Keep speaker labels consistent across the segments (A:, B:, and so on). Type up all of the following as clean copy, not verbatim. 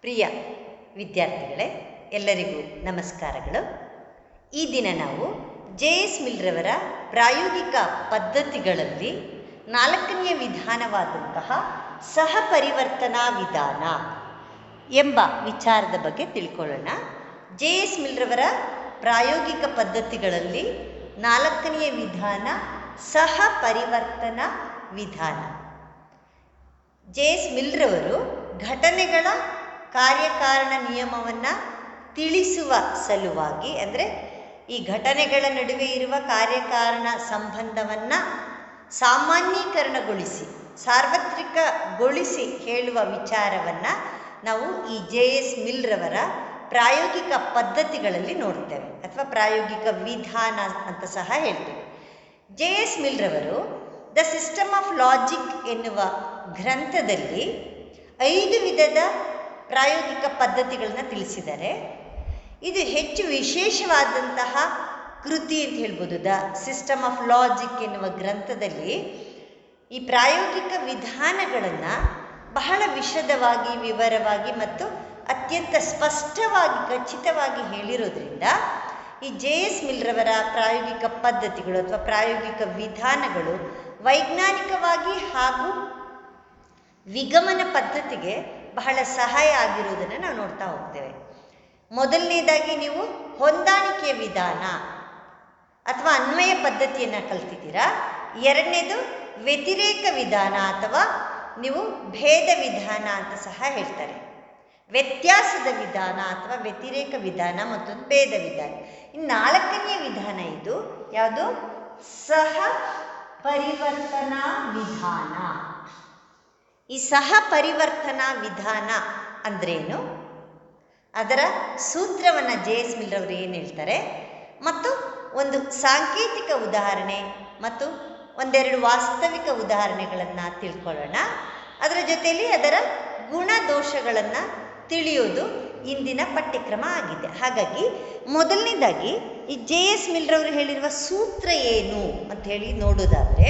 A: ಪ್ರಿಯ ವಿದ್ಯಾರ್ಥಿಗಳೇ, ಎಲ್ಲರಿಗೂ ನಮಸ್ಕಾರಗಳು. ಈ ದಿನ ನಾವು ಜೆ.ಎಸ್. ಮಿಲ್ರವರ ಪ್ರಾಯೋಗಿಕ ಪದ್ಧತಿಗಳಲ್ಲಿ 4ನೇ ವಿಧಾನವಾದಂತಹ ಸಹಪರಿವರ್ತನಾ ವಿಧಾನ ಎಂಬ ವಿಚಾರದ ಬಗ್ಗೆ ತಿಳ್ಕೊಳ್ಳೋಣ. ಜೆ.ಎಸ್. ಮಿಲ್ರವರ ಪ್ರಾಯೋಗಿಕ ಪದ್ಧತಿಗಳಲ್ಲಿ 4ನೇ ವಿಧಾನ ಸಹಪರಿವರ್ತನಾ ವಿಧಾನ. ಜೆ.ಎಸ್. ಮಿಲ್ರವರು ಘಟನೆಗಳ ಕಾರ್ಯಕಾರಣ ನಿಯಮವನ್ನು ತಿಳಿಸುವ ಸಲುವಾಗಿ, ಅಂದರೆ ಈ ಘಟನೆಗಳ ನಡುವೆ ಇರುವ ಕಾರ್ಯಕಾರಣ ಸಂಬಂಧವನ್ನು ಸಾಮಾನ್ಯೀಕರಣಗೊಳಿಸಿ ಸಾರ್ವತ್ರಿಕಗೊಳಿಸಿ ಹೇಳುವ ವಿಚಾರವನ್ನು ನಾವು ಈ ಜೆ.ಎಸ್. ಮಿಲ್ರವರ ಪ್ರಾಯೋಗಿಕ ಪದ್ಧತಿಗಳಲ್ಲಿ ನೋಡ್ತೇವೆ, ಅಥವಾ ಪ್ರಾಯೋಗಿಕ ವಿಧಾನ ಅಂತ ಸಹ ಹೇಳ್ತೇವೆ. ಜೆ.ಎಸ್. ಮಿಲ್ರವರು ದ ಸಿಸ್ಟಮ್ ಆಫ್ ಲಾಜಿಕ್ ಎನ್ನುವ ಗ್ರಂಥದಲ್ಲಿ 5 ವಿಧದ ಪ್ರಾಯೋಗಿಕ ಪದ್ಧತಿಗಳನ್ನ ತಿಳಿಸಿದ್ದಾರೆ. ಇದು ಹೆಚ್ಚು ವಿಶೇಷವಾದಂತಹ ಕೃತಿ ಅಂತ ಹೇಳ್ಬೋದು. ದ ಸಿಸ್ಟಮ್ ಆಫ್ ಲಾಜಿಕ್ ಎನ್ನುವ ಗ್ರಂಥದಲ್ಲಿ ಈ ಪ್ರಾಯೋಗಿಕ ವಿಧಾನಗಳನ್ನು ಬಹಳ ವಿಶದವಾಗಿ, ವಿವರವಾಗಿ ಮತ್ತು ಅತ್ಯಂತ ಸ್ಪಷ್ಟವಾಗಿ, ಖಚಿತವಾಗಿ ಹೇಳಿರೋದ್ರಿಂದ ಈ ಜೆ.ಎಸ್. ಮಿಲ್ರವರ ಪ್ರಾಯೋಗಿಕ ಪದ್ಧತಿಗಳು ಅಥವಾ ಪ್ರಾಯೋಗಿಕ ವಿಧಾನಗಳು ವೈಜ್ಞಾನಿಕವಾಗಿ ಹಾಗೂ ವಿಗಮನ ಪದ್ಧತಿಗೆ ಬಹಳ ಸಹಾಯ ಆಗಿರುವುದನ್ನು ನಾವು ನೋಡ್ತಾ ಹೋಗ್ತೇವೆ. ಮೊದಲನೇದಾಗಿ ನೀವು ಹೊಂದಾಣಿಕೆಯ ವಿಧಾನ ಅಥವಾ ಅನ್ವಯ ಪದ್ಧತಿಯನ್ನು ಕಲ್ತಿದ್ದೀರಾ. ಎರಡನೇದು ವ್ಯತಿರೇಕ ವಿಧಾನ ಅಥವಾ ನೀವು ಭೇದ ವಿಧಾನ ಅಂತ ಸಹ ಹೇಳ್ತಾರೆ. ವ್ಯತ್ಯಾಸದ ವಿಧಾನ ಅಥವಾ ವ್ಯತಿರೇಕ ವಿಧಾನ, ಮತ್ತೊಂದು ಭೇದ ವಿಧಾನ. ಇನ್ನು 4ನೇ ವಿಧಾನ ಇದು ಯಾವುದು? ಸಹ ಪರಿವರ್ತನಾ ವಿಧಾನ. ಈ ಸಹ ಪರಿವರ್ತನಾ ವಿಧಾನ ಅಂದ್ರೇನು, ಅದರ ಸೂತ್ರವನ್ನು ಜೆ.ಎಸ್. ಮಿಲ್ರವರು ಏನು ಹೇಳ್ತಾರೆ, ಮತ್ತು ಒಂದು ಸಾಂಕೇತಿಕ ಉದಾಹರಣೆ ಮತ್ತು ಒಂದೆರಡು ವಾಸ್ತವಿಕ ಉದಾಹರಣೆಗಳನ್ನು ತಿಳ್ಕೊಳ್ಳೋಣ. ಅದರ ಜೊತೆಯಲ್ಲಿ ಅದರ ಗುಣದೋಷಗಳನ್ನು ತಿಳಿಯೋದು ಇಂದಿನ ಪಠ್ಯಕ್ರಮ ಆಗಿದೆ. ಹಾಗಾಗಿ ಮೊದಲನೇದಾಗಿ ಈ ಜೆ.ಎಸ್. ಮಿಲ್ರವರು ಹೇಳಿರುವ ಸೂತ್ರ ಏನು ಅಂತ ಹೇಳಿ ನೋಡೋದಾದರೆ,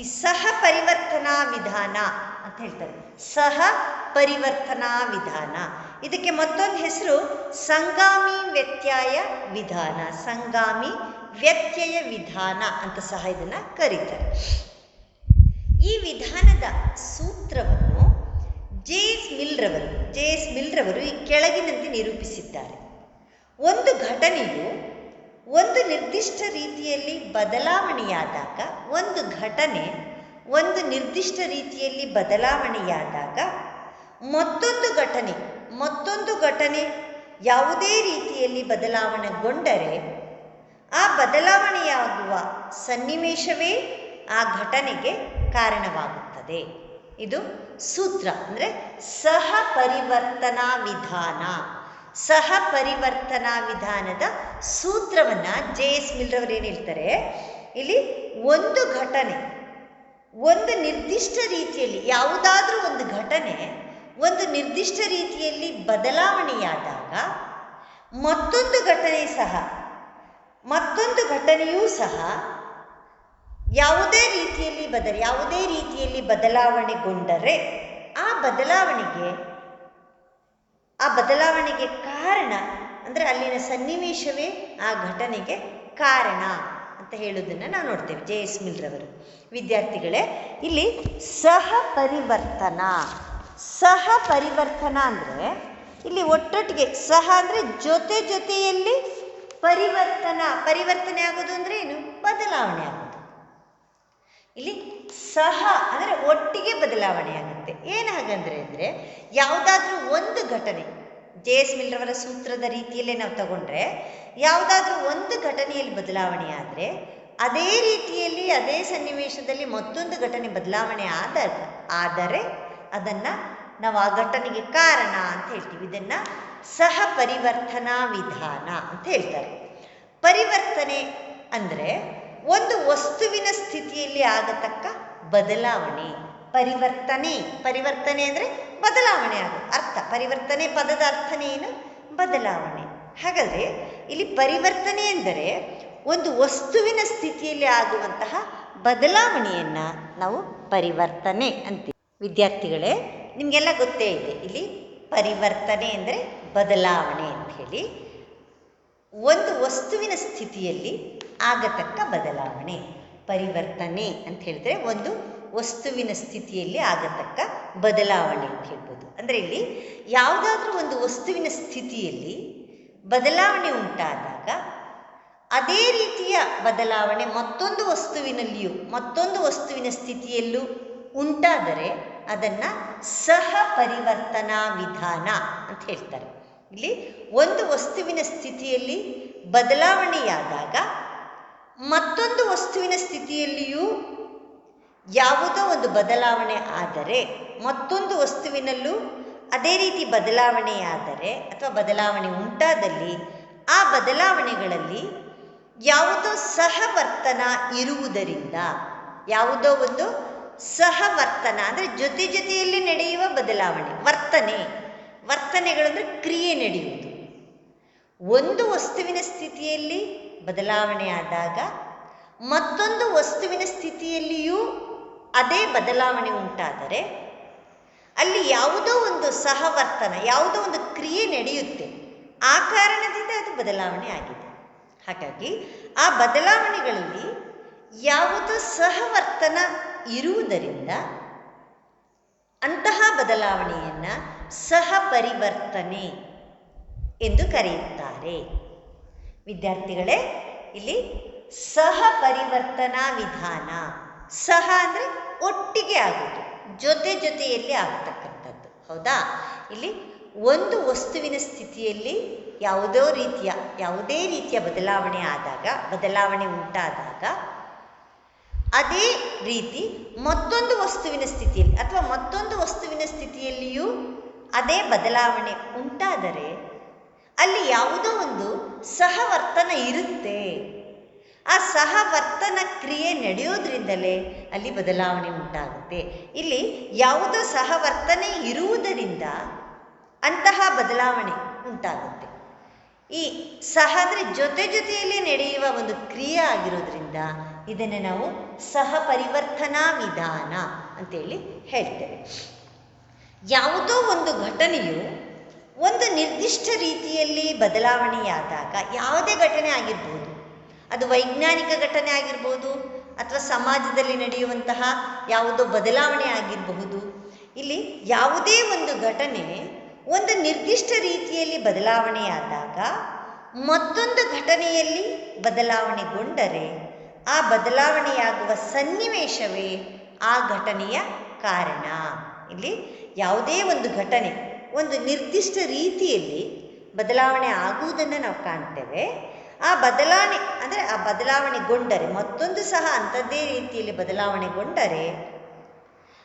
A: ಈ ಸಹ ಪರಿವರ್ತನಾ ವಿಧಾನ ಅಂತ ಹೇಳ್ತಾರೆ. ಸಹ ಪರಿವರ್ತನಾ ವಿಧಾನ, ಇದಕ್ಕೆ ಮತ್ತೊಂದು ಹೆಸರು ಸಂಗಾಮಿ ವ್ಯತ್ಯಯ ವಿಧಾನ, ಸಂಗಾಮಿ ವ್ಯತ್ಯಯ ವಿಧಾನ ಅಂತ ಸಹ ಇದನ್ನು ಕರೀತಾರೆ. ಈ ವಿಧಾನದ ಸೂತ್ರವನ್ನು ಜೆ.ಎಸ್. ಮಿಲ್ರವರು ಈ ಕೆಳಗಿನಂತೆ ನಿರೂಪಿಸಿದ್ದಾರೆ. ಒಂದು ಘಟನೆಯು ಒಂದು ನಿರ್ದಿಷ್ಟ ರೀತಿಯಲ್ಲಿ ಬದಲಾವಣೆಯಾದಾಗ, ಮತ್ತೊಂದು ಘಟನೆ ಯಾವುದೇ ರೀತಿಯಲ್ಲಿ ಬದಲಾವಣೆಗೊಂಡರೆ ಆ ಬದಲಾವಣೆಯಾಗುವ ಸನ್ನಿವೇಶವೇ ಆ ಘಟನೆಗೆ ಕಾರಣವಾಗುತ್ತದೆ. ಇದು ಸೂತ್ರ, ಅಂದರೆ ಸಹ ಪರಿವರ್ತನಾ ವಿಧಾನ. ಸಹ ಪರಿವರ್ತನಾ ವಿಧಾನದ ಸೂತ್ರವನ್ನು ಜೆ.ಎಸ್. ಮಿಲ್ರವರು ಏನು ಹೇಳ್ತಾರೆ, ಇಲ್ಲಿ ಒಂದು ಘಟನೆ ಒಂದು ನಿರ್ದಿಷ್ಟ ರೀತಿಯಲ್ಲಿ, ಯಾವುದಾದ್ರೂ ಒಂದು ಘಟನೆ ಒಂದು ನಿರ್ದಿಷ್ಟ ರೀತಿಯಲ್ಲಿ ಬದಲಾವಣೆಯಾದಾಗ ಮತ್ತೊಂದು ಘಟನೆಯೂ ಸಹ ಯಾವುದೇ ರೀತಿಯಲ್ಲಿ ಬದಲಾವಣೆಗೊಂಡರೆ ಆ ಬದಲಾವಣೆಗೆ ಕಾರಣ, ಅಂದರೆ ಅಲ್ಲಿನ ಸನ್ನಿವೇಶವೇ ಆ ಘಟನೆಗೆ ಕಾರಣ ಅಂತ ಹೇಳೋದನ್ನು ನಾವು ನೋಡ್ತೇವೆ ಜೆ.ಎಸ್. ಮಿಲ್ರವರು. ವಿದ್ಯಾರ್ಥಿಗಳೇ, ಇಲ್ಲಿ ಸಹ ಪರಿವರ್ತನಾ ಅಂದರೆ ಇಲ್ಲಿ ಒಟ್ಟೊಟ್ಟಿಗೆ, ಸಹ ಅಂದರೆ ಜೊತೆಯಲ್ಲಿ ಪರಿವರ್ತನೆ ಆಗೋದು ಅಂದರೆ ಏನು? ಬದಲಾವಣೆ ಆಗೋದು. ಇಲ್ಲಿ ಸಹ ಅಂದರೆ ಒಟ್ಟಿಗೆ ಬದಲಾವಣೆ ಆಗುತ್ತೆ. ಏನು ಹಾಗಂದ್ರೆ ಅಂದರೆ, ಯಾವುದಾದ್ರೂ ಒಂದು ಘಟನೆ, ಜೆ.ಎಸ್. ಮಿಲ್ರವರ ಸೂತ್ರದ ರೀತಿಯಲ್ಲೇ ನಾವು ತಗೊಂಡ್ರೆ, ಯಾವುದಾದ್ರೂ ಒಂದು ಘಟನೆಯಲ್ಲಿ ಬದಲಾವಣೆ ಆದರೆ ಅದೇ ರೀತಿಯಲ್ಲಿ ಅದೇ ಸನ್ನಿವೇಶದಲ್ಲಿ ಮತ್ತೊಂದು ಘಟನೆ ಬದಲಾವಣೆ ಆದರೆ ಅದನ್ನು ನಾವು ಆ ಘಟನೆಗೆ ಕಾರಣ ಅಂತ ಹೇಳ್ತೀವಿ. ಇದನ್ನು ಸಹ ಪರಿವರ್ತನಾ ವಿಧಾನ ಅಂತ ಹೇಳ್ತಾರೆ. ಪರಿವರ್ತನೆ ಅಂದರೆ ಒಂದು ವಸ್ತುವಿನ ಸ್ಥಿತಿಯಲ್ಲಿ ಆಗತಕ್ಕ ಬದಲಾವಣೆ. ಪರಿವರ್ತನೆ ಅಂದರೆ ಬದಲಾವಣೆ ಆಗೋದು ಅರ್ಥ. ಪರಿವರ್ತನೆ ಪದದ ಅರ್ಥನೇ ಏನು? ಬದಲಾವಣೆ. ಹಾಗಾದರೆ ಇಲ್ಲಿ ಪರಿವರ್ತನೆ ಎಂದರೆ ಒಂದು ವಸ್ತುವಿನ ಸ್ಥಿತಿಯಲ್ಲಿ ಆಗುವಂತಹ ಬದಲಾವಣೆಯನ್ನು ನಾವು ಪರಿವರ್ತನೆ ಅಂತೀವಿ. ವಿದ್ಯಾರ್ಥಿಗಳೇ, ನಿಮಗೆಲ್ಲ ಗೊತ್ತೇ ಇದೆ, ಇಲ್ಲಿ ಪರಿವರ್ತನೆ ಅಂದರೆ ಬದಲಾವಣೆ ಅಂತ ಹೇಳಿ. ಒಂದು ವಸ್ತುವಿನ ಸ್ಥಿತಿಯಲ್ಲಿ ಆಗತಕ್ಕ ಬದಲಾವಣೆ ಪರಿವರ್ತನೆ ಅಂತ ಹೇಳಿದ್ರೆ ಒಂದು ವಸ್ತುವಿನ ಸ್ಥಿತಿಯಲ್ಲಿ ಆಗತಕ್ಕ ಬದಲಾವಣೆ ಅಂತ ಹೇಳ್ಬೋದು. ಅಂದರೆ ಇಲ್ಲಿ ಯಾವುದಾದ್ರೂ ಒಂದು ವಸ್ತುವಿನ ಸ್ಥಿತಿಯಲ್ಲಿ ಬದಲಾವಣೆ ಉಂಟಾದಾಗ ಅದೇ ರೀತಿಯ ಬದಲಾವಣೆ ಮತ್ತೊಂದು ವಸ್ತುವಿನಲ್ಲಿಯೂ ಮತ್ತೊಂದು ವಸ್ತುವಿನ ಸ್ಥಿತಿಯಲ್ಲೂ ಉಂಟಾದರೆ ಅದನ್ನು ಸಹ ಪರಿವರ್ತನಾ ವಿಧಾನ ಅಂತ ಹೇಳ್ತಾರೆ. ಇಲ್ಲಿ ಒಂದು ವಸ್ತುವಿನ ಸ್ಥಿತಿಯಲ್ಲಿ ಬದಲಾವಣೆಯಾದಾಗ ಮತ್ತೊಂದು ವಸ್ತುವಿನ ಸ್ಥಿತಿಯಲ್ಲಿಯೂ ಯಾವುದೋ ಒಂದು ಬದಲಾವಣೆ ಆದರೆ ಮತ್ತೊಂದು ವಸ್ತುವಿನಲ್ಲೂ ಅದೇ ರೀತಿ ಬದಲಾವಣೆಯಾದರೆ ಅಥವಾ ಬದಲಾವಣೆ ಉಂಟಾದಲ್ಲಿ ಆ ಬದಲಾವಣೆಗಳಲ್ಲಿ ಯಾವುದೋ ಸಹವರ್ತನ ಇರುವುದರಿಂದ ಯಾವುದೋ ಒಂದು ಸಹವರ್ತನ ಅಂದರೆ ಜೊತೆ ಜೊತೆಯಲ್ಲಿ ನಡೆಯುವ ಬದಲಾವಣೆ ವರ್ತನೆಗಳಂದರೆ ಕ್ರಿಯೆ ನಡೆಯುವುದು. ಒಂದು ವಸ್ತುವಿನ ಸ್ಥಿತಿಯಲ್ಲಿ ಬದಲಾವಣೆ ಆದಾಗ ಮತ್ತೊಂದು ವಸ್ತುವಿನ ಸ್ಥಿತಿಯಲ್ಲಿಯೂ ಅದೇ ಬದಲಾವಣೆ ಉಂಟಾದರೆ ಅಲ್ಲಿ ಯಾವುದೋ ಒಂದು ಸಹವರ್ತನ ಯಾವುದೋ ಒಂದು ಕ್ರಿಯೆ ನಡೆಯುತ್ತೆ. ಆ ಕಾರಣದಿಂದ ಅದು ಬದಲಾವಣೆ ಆಗಿದೆ. ಹಾಗಾಗಿ ಆ ಬದಲಾವಣೆಗಳಲ್ಲಿ ಯಾವುದೋ ಸಹವರ್ತನ ಇರುವುದರಿಂದ ಅಂತಹ ಬದಲಾವಣೆಯನ್ನು ಸಹ ಪರಿವರ್ತನೆ ಎಂದು ಕರೆಯುತ್ತಾರೆ. ವಿದ್ಯಾರ್ಥಿಗಳೇ, ಇಲ್ಲಿ ಸಹ ಪರಿವರ್ತನಾ ವಿಧಾನ, ಸಹ ಅಂದರೆ ಒಟ್ಟಿಗೆ ಆಗೋದು, ಜೊತೆ ಜೊತೆಯಲ್ಲಿ ಆಗ್ತಕ್ಕಂಥದ್ದು. ಹೌದಾ? ಇಲ್ಲಿ ಒಂದು ವಸ್ತುವಿನ ಸ್ಥಿತಿಯಲ್ಲಿ ಯಾವುದೇ ರೀತಿಯ ಬದಲಾವಣೆ ಉಂಟಾದಾಗ ಅದೇ ರೀತಿ ಮತ್ತೊಂದು ವಸ್ತುವಿನ ಸ್ಥಿತಿಯಲ್ಲಿ ಅಥವಾ ಮತ್ತೊಂದು ವಸ್ತುವಿನ ಸ್ಥಿತಿಯಲ್ಲಿಯೂ ಅದೇ ಬದಲಾವಣೆ ಉಂಟಾದರೆ ಅಲ್ಲಿ ಯಾವುದೋ ಒಂದು ಸಹವರ್ತನ ಇರುತ್ತೆ. ಆ ಸಹವರ್ತನ ಕ್ರಿಯೆ ನಡೆಯೋದ್ರಿಂದಲೇ ಅಲ್ಲಿ ಬದಲಾವಣೆ ಉಂಟಾಗುತ್ತೆ. ಇಲ್ಲಿ ಯಾವುದೋ ಸಹವರ್ತನೆ ಇರುವುದರಿಂದ ಅಂತಹ ಬದಲಾವಣೆ ಉಂಟಾಗುತ್ತೆ. ಈ ಸಹ ಅಂದರೆ ಜೊತೆ ಜೊತೆಯಲ್ಲಿ ನಡೆಯುವ ಒಂದು ಕ್ರಿಯೆ ಆಗಿರೋದ್ರಿಂದ ಇದನ್ನು ನಾವು ಸಹ ಪರಿವರ್ತನಾ ವಿಧಾನ ಅಂತೇಳಿ ಹೇಳ್ತೇವೆ. ಯಾವುದೋ ಒಂದು ಘಟನೆಯು ಒಂದು ನಿರ್ದಿಷ್ಟ ರೀತಿಯಲ್ಲಿ ಬದಲಾವಣೆಯಾದಾಗ, ಯಾವುದೇ ಘಟನೆ ಆಗಿರ್ಬೋದು, ಅದು ವೈಜ್ಞಾನಿಕ ಘಟನೆ ಆಗಿರ್ಬೋದು ಅಥವಾ ಸಮಾಜದಲ್ಲಿ ನಡೆಯುವಂತಹ ಯಾವುದೋ ಬದಲಾವಣೆ ಆಗಿರಬಹುದು. ಇಲ್ಲಿ ಯಾವುದೇ ಒಂದು ಘಟನೆ ಒಂದು ನಿರ್ದಿಷ್ಟ ರೀತಿಯಲ್ಲಿ ಬದಲಾವಣೆಯಾದಾಗ ಮತ್ತೊಂದು ಘಟನೆಯಲ್ಲಿ ಬದಲಾವಣೆಗೊಂಡರೆ ಆ ಬದಲಾವಣೆಯಾಗುವ ಸನ್ನಿವೇಶವೇ ಆ ಘಟನೆಯ ಕಾರಣ. ಇಲ್ಲಿ ಯಾವುದೇ ಒಂದು ಘಟನೆ ಒಂದು ನಿರ್ದಿಷ್ಟ ರೀತಿಯಲ್ಲಿ ಬದಲಾವಣೆ ಆಗುವುದನ್ನು ನಾವು ಕಾಣ್ತೇವೆ. ಆ ಬದಲಾವಣೆಗೊಂಡರೆ ಮತ್ತೊಂದು ಸಹ ಅಂಥದ್ದೇ ರೀತಿಯಲ್ಲಿ ಬದಲಾವಣೆಗೊಂಡರೆ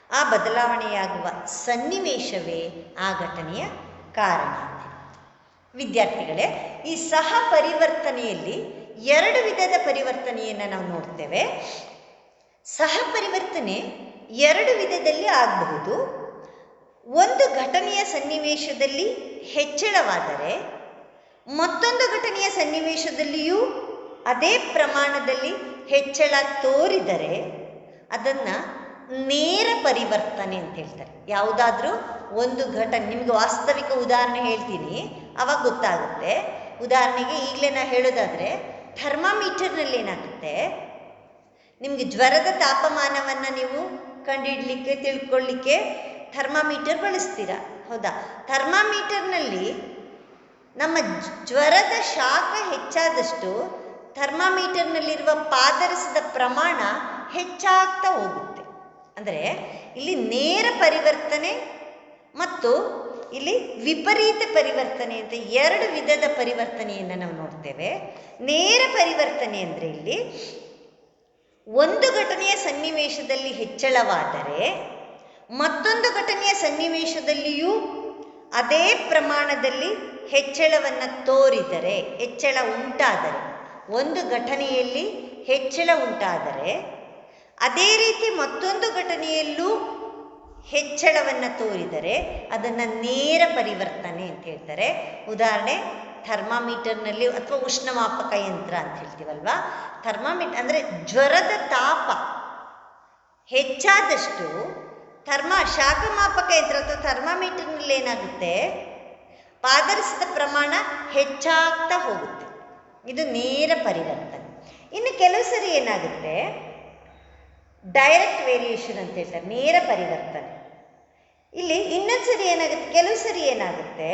A: ಆ ಬದಲಾವಣೆಯಾಗುವ ಸನ್ನಿವೇಶವೇ ಆ ಘಟನೆಯ ಕಾರಣ. ವಿದ್ಯಾರ್ಥಿಗಳೇ, ಈ ಸಹ ಪರಿವರ್ತನೆಯಲ್ಲಿ ಎರಡು ವಿಧದ ಪರಿವರ್ತನೆಯನ್ನು ನಾವು ನೋಡ್ತೇವೆ. ಸಹ ಪರಿವರ್ತನೆ ಎರಡು ವಿಧದಲ್ಲಿ ಆಗಬಹುದು. ಒಂದು ಘಟನೆಯ ಸನ್ನಿವೇಶದಲ್ಲಿ ಹೆಚ್ಚಳವಾದರೆ ಮತ್ತೊಂದು ಘಟನೆಯ ಸನ್ನಿವೇಶದಲ್ಲಿಯೂ ಅದೇ ಪ್ರಮಾಣದಲ್ಲಿ ಹೆಚ್ಚಳ ತೋರಿದರೆ ಅದನ್ನು ನೇರ ಪರಿವರ್ತನೆ ಅಂತ ಹೇಳ್ತಾರೆ. ಯಾವುದಾದ್ರೂ ಒಂದು ಘಟನೆ, ನಿಮಗೆ ವಾಸ್ತವಿಕ ಉದಾಹರಣೆ ಹೇಳ್ತೀನಿ, ಅವಾಗ ಗೊತ್ತಾಗುತ್ತೆ. ಉದಾಹರಣೆಗೆ ಈಗಲೇ ನಾನು ಹೇಳೋದಾದರೆ, ಥರ್ಮಾಮೀಟರ್ನಲ್ಲಿ ಏನಾಗುತ್ತೆ, ನಿಮಗೆ ಜ್ವರದ ತಾಪಮಾನವನ್ನು ನೀವು ಕಂಡುಹಿಡಲಿಕ್ಕೆ ತಿಳ್ಕೊಳ್ಳಿಕ್ಕೆ ಥರ್ಮಾಮೀಟರ್ ಬಳಸ್ತೀರ. ಹೌದಾ? ಥರ್ಮಾಮೀಟರ್ನಲ್ಲಿ ನಮ್ಮ ಜ್ವರದ ಶಾಖ ಹೆಚ್ಚಾದಷ್ಟು ಥರ್ಮಾಮೀಟರ್ನಲ್ಲಿರುವ ಪಾದರಸದ ಪ್ರಮಾಣ ಹೆಚ್ಚಾಗ್ತಾ ಹೋಗುತ್ತೆ. ಅಂದರೆ ಇಲ್ಲಿ ನೇರ ಪರಿವರ್ತನೆ ಮತ್ತು ಇಲ್ಲಿ ವಿಪರೀತ ಪರಿವರ್ತನೆ ಅಂತ ಎರಡು ವಿಧದ ಪರಿವರ್ತನೆಯನ್ನು ನಾವು ನೋಡ್ತೇವೆ. ನೇರ ಪರಿವರ್ತನೆ ಅಂದರೆ ಇಲ್ಲಿ ಒಂದು ಘಟನೆಯ ಸನ್ನಿವೇಶದಲ್ಲಿ ಹೆಚ್ಚಳವಾದರೆ ಮತ್ತೊಂದು ಘಟನೆಯ ಸನ್ನಿವೇಶದಲ್ಲಿಯೂ ಅದೇ ಪ್ರಮಾಣದಲ್ಲಿ ಹೆಚ್ಚಳವನ್ನು ತೋರಿದರೆ, ಹೆಚ್ಚಳ ಉಂಟಾದರೆ, ಒಂದು ಘಟನೆಯಲ್ಲಿ ಹೆಚ್ಚಳ ಉಂಟಾದರೆ ಅದೇ ರೀತಿ ಮತ್ತೊಂದು ಘಟನೆಯಲ್ಲೂ ಹೆಚ್ಚಳವನ್ನು ತೋರಿದರೆ ಅದನ್ನು ನೇರ ಪರಿವರ್ತನೆ ಅಂತ ಹೇಳ್ತಾರೆ. ಉದಾಹರಣೆ, ಥರ್ಮಾಮೀಟರ್ನಲ್ಲಿ ಅಥವಾ ಉಷ್ಣಮಾಪಕ ಯಂತ್ರ ಅಂತ ಹೇಳ್ತೀವಲ್ವಾ, ಥರ್ಮಾಮೀಟರ್ ಅಂದರೆ ಜ್ವರದ ತಾಪ ಹೆಚ್ಚಾದಷ್ಟು ಶಾಖಮಾಪಕ ಯಂತ್ರ ಅಥವಾ ಥರ್ಮಾಮೀಟರ್ನಲ್ಲಿ ಕೂದಲು ಏನಾಗುತ್ತೆ, ಪಾದರಸದ ಪ್ರಮಾಣ ಹೆಚ್ಚಾಗ್ತಾ ಹೋಗುತ್ತೆ. ಇದು ನೇರ ಪರಿವರ್ತನೆ. ಇನ್ನು ಕೆಲವು ಸರಿ ಏನಾಗುತ್ತೆ, ಡೈರೆಕ್ಟ್ ವೇರಿಯೇಷನ್ ಅಂತ ಹೇಳ್ತಾರೆ, ನೇರ ಪರಿವರ್ತನೆ. ಇಲ್ಲಿ ಇನ್ನೊಂದು ಸರಿ ಏನಾಗುತ್ತೆ, ಕೆಲವು ಸರಿ ಏನಾಗುತ್ತೆ,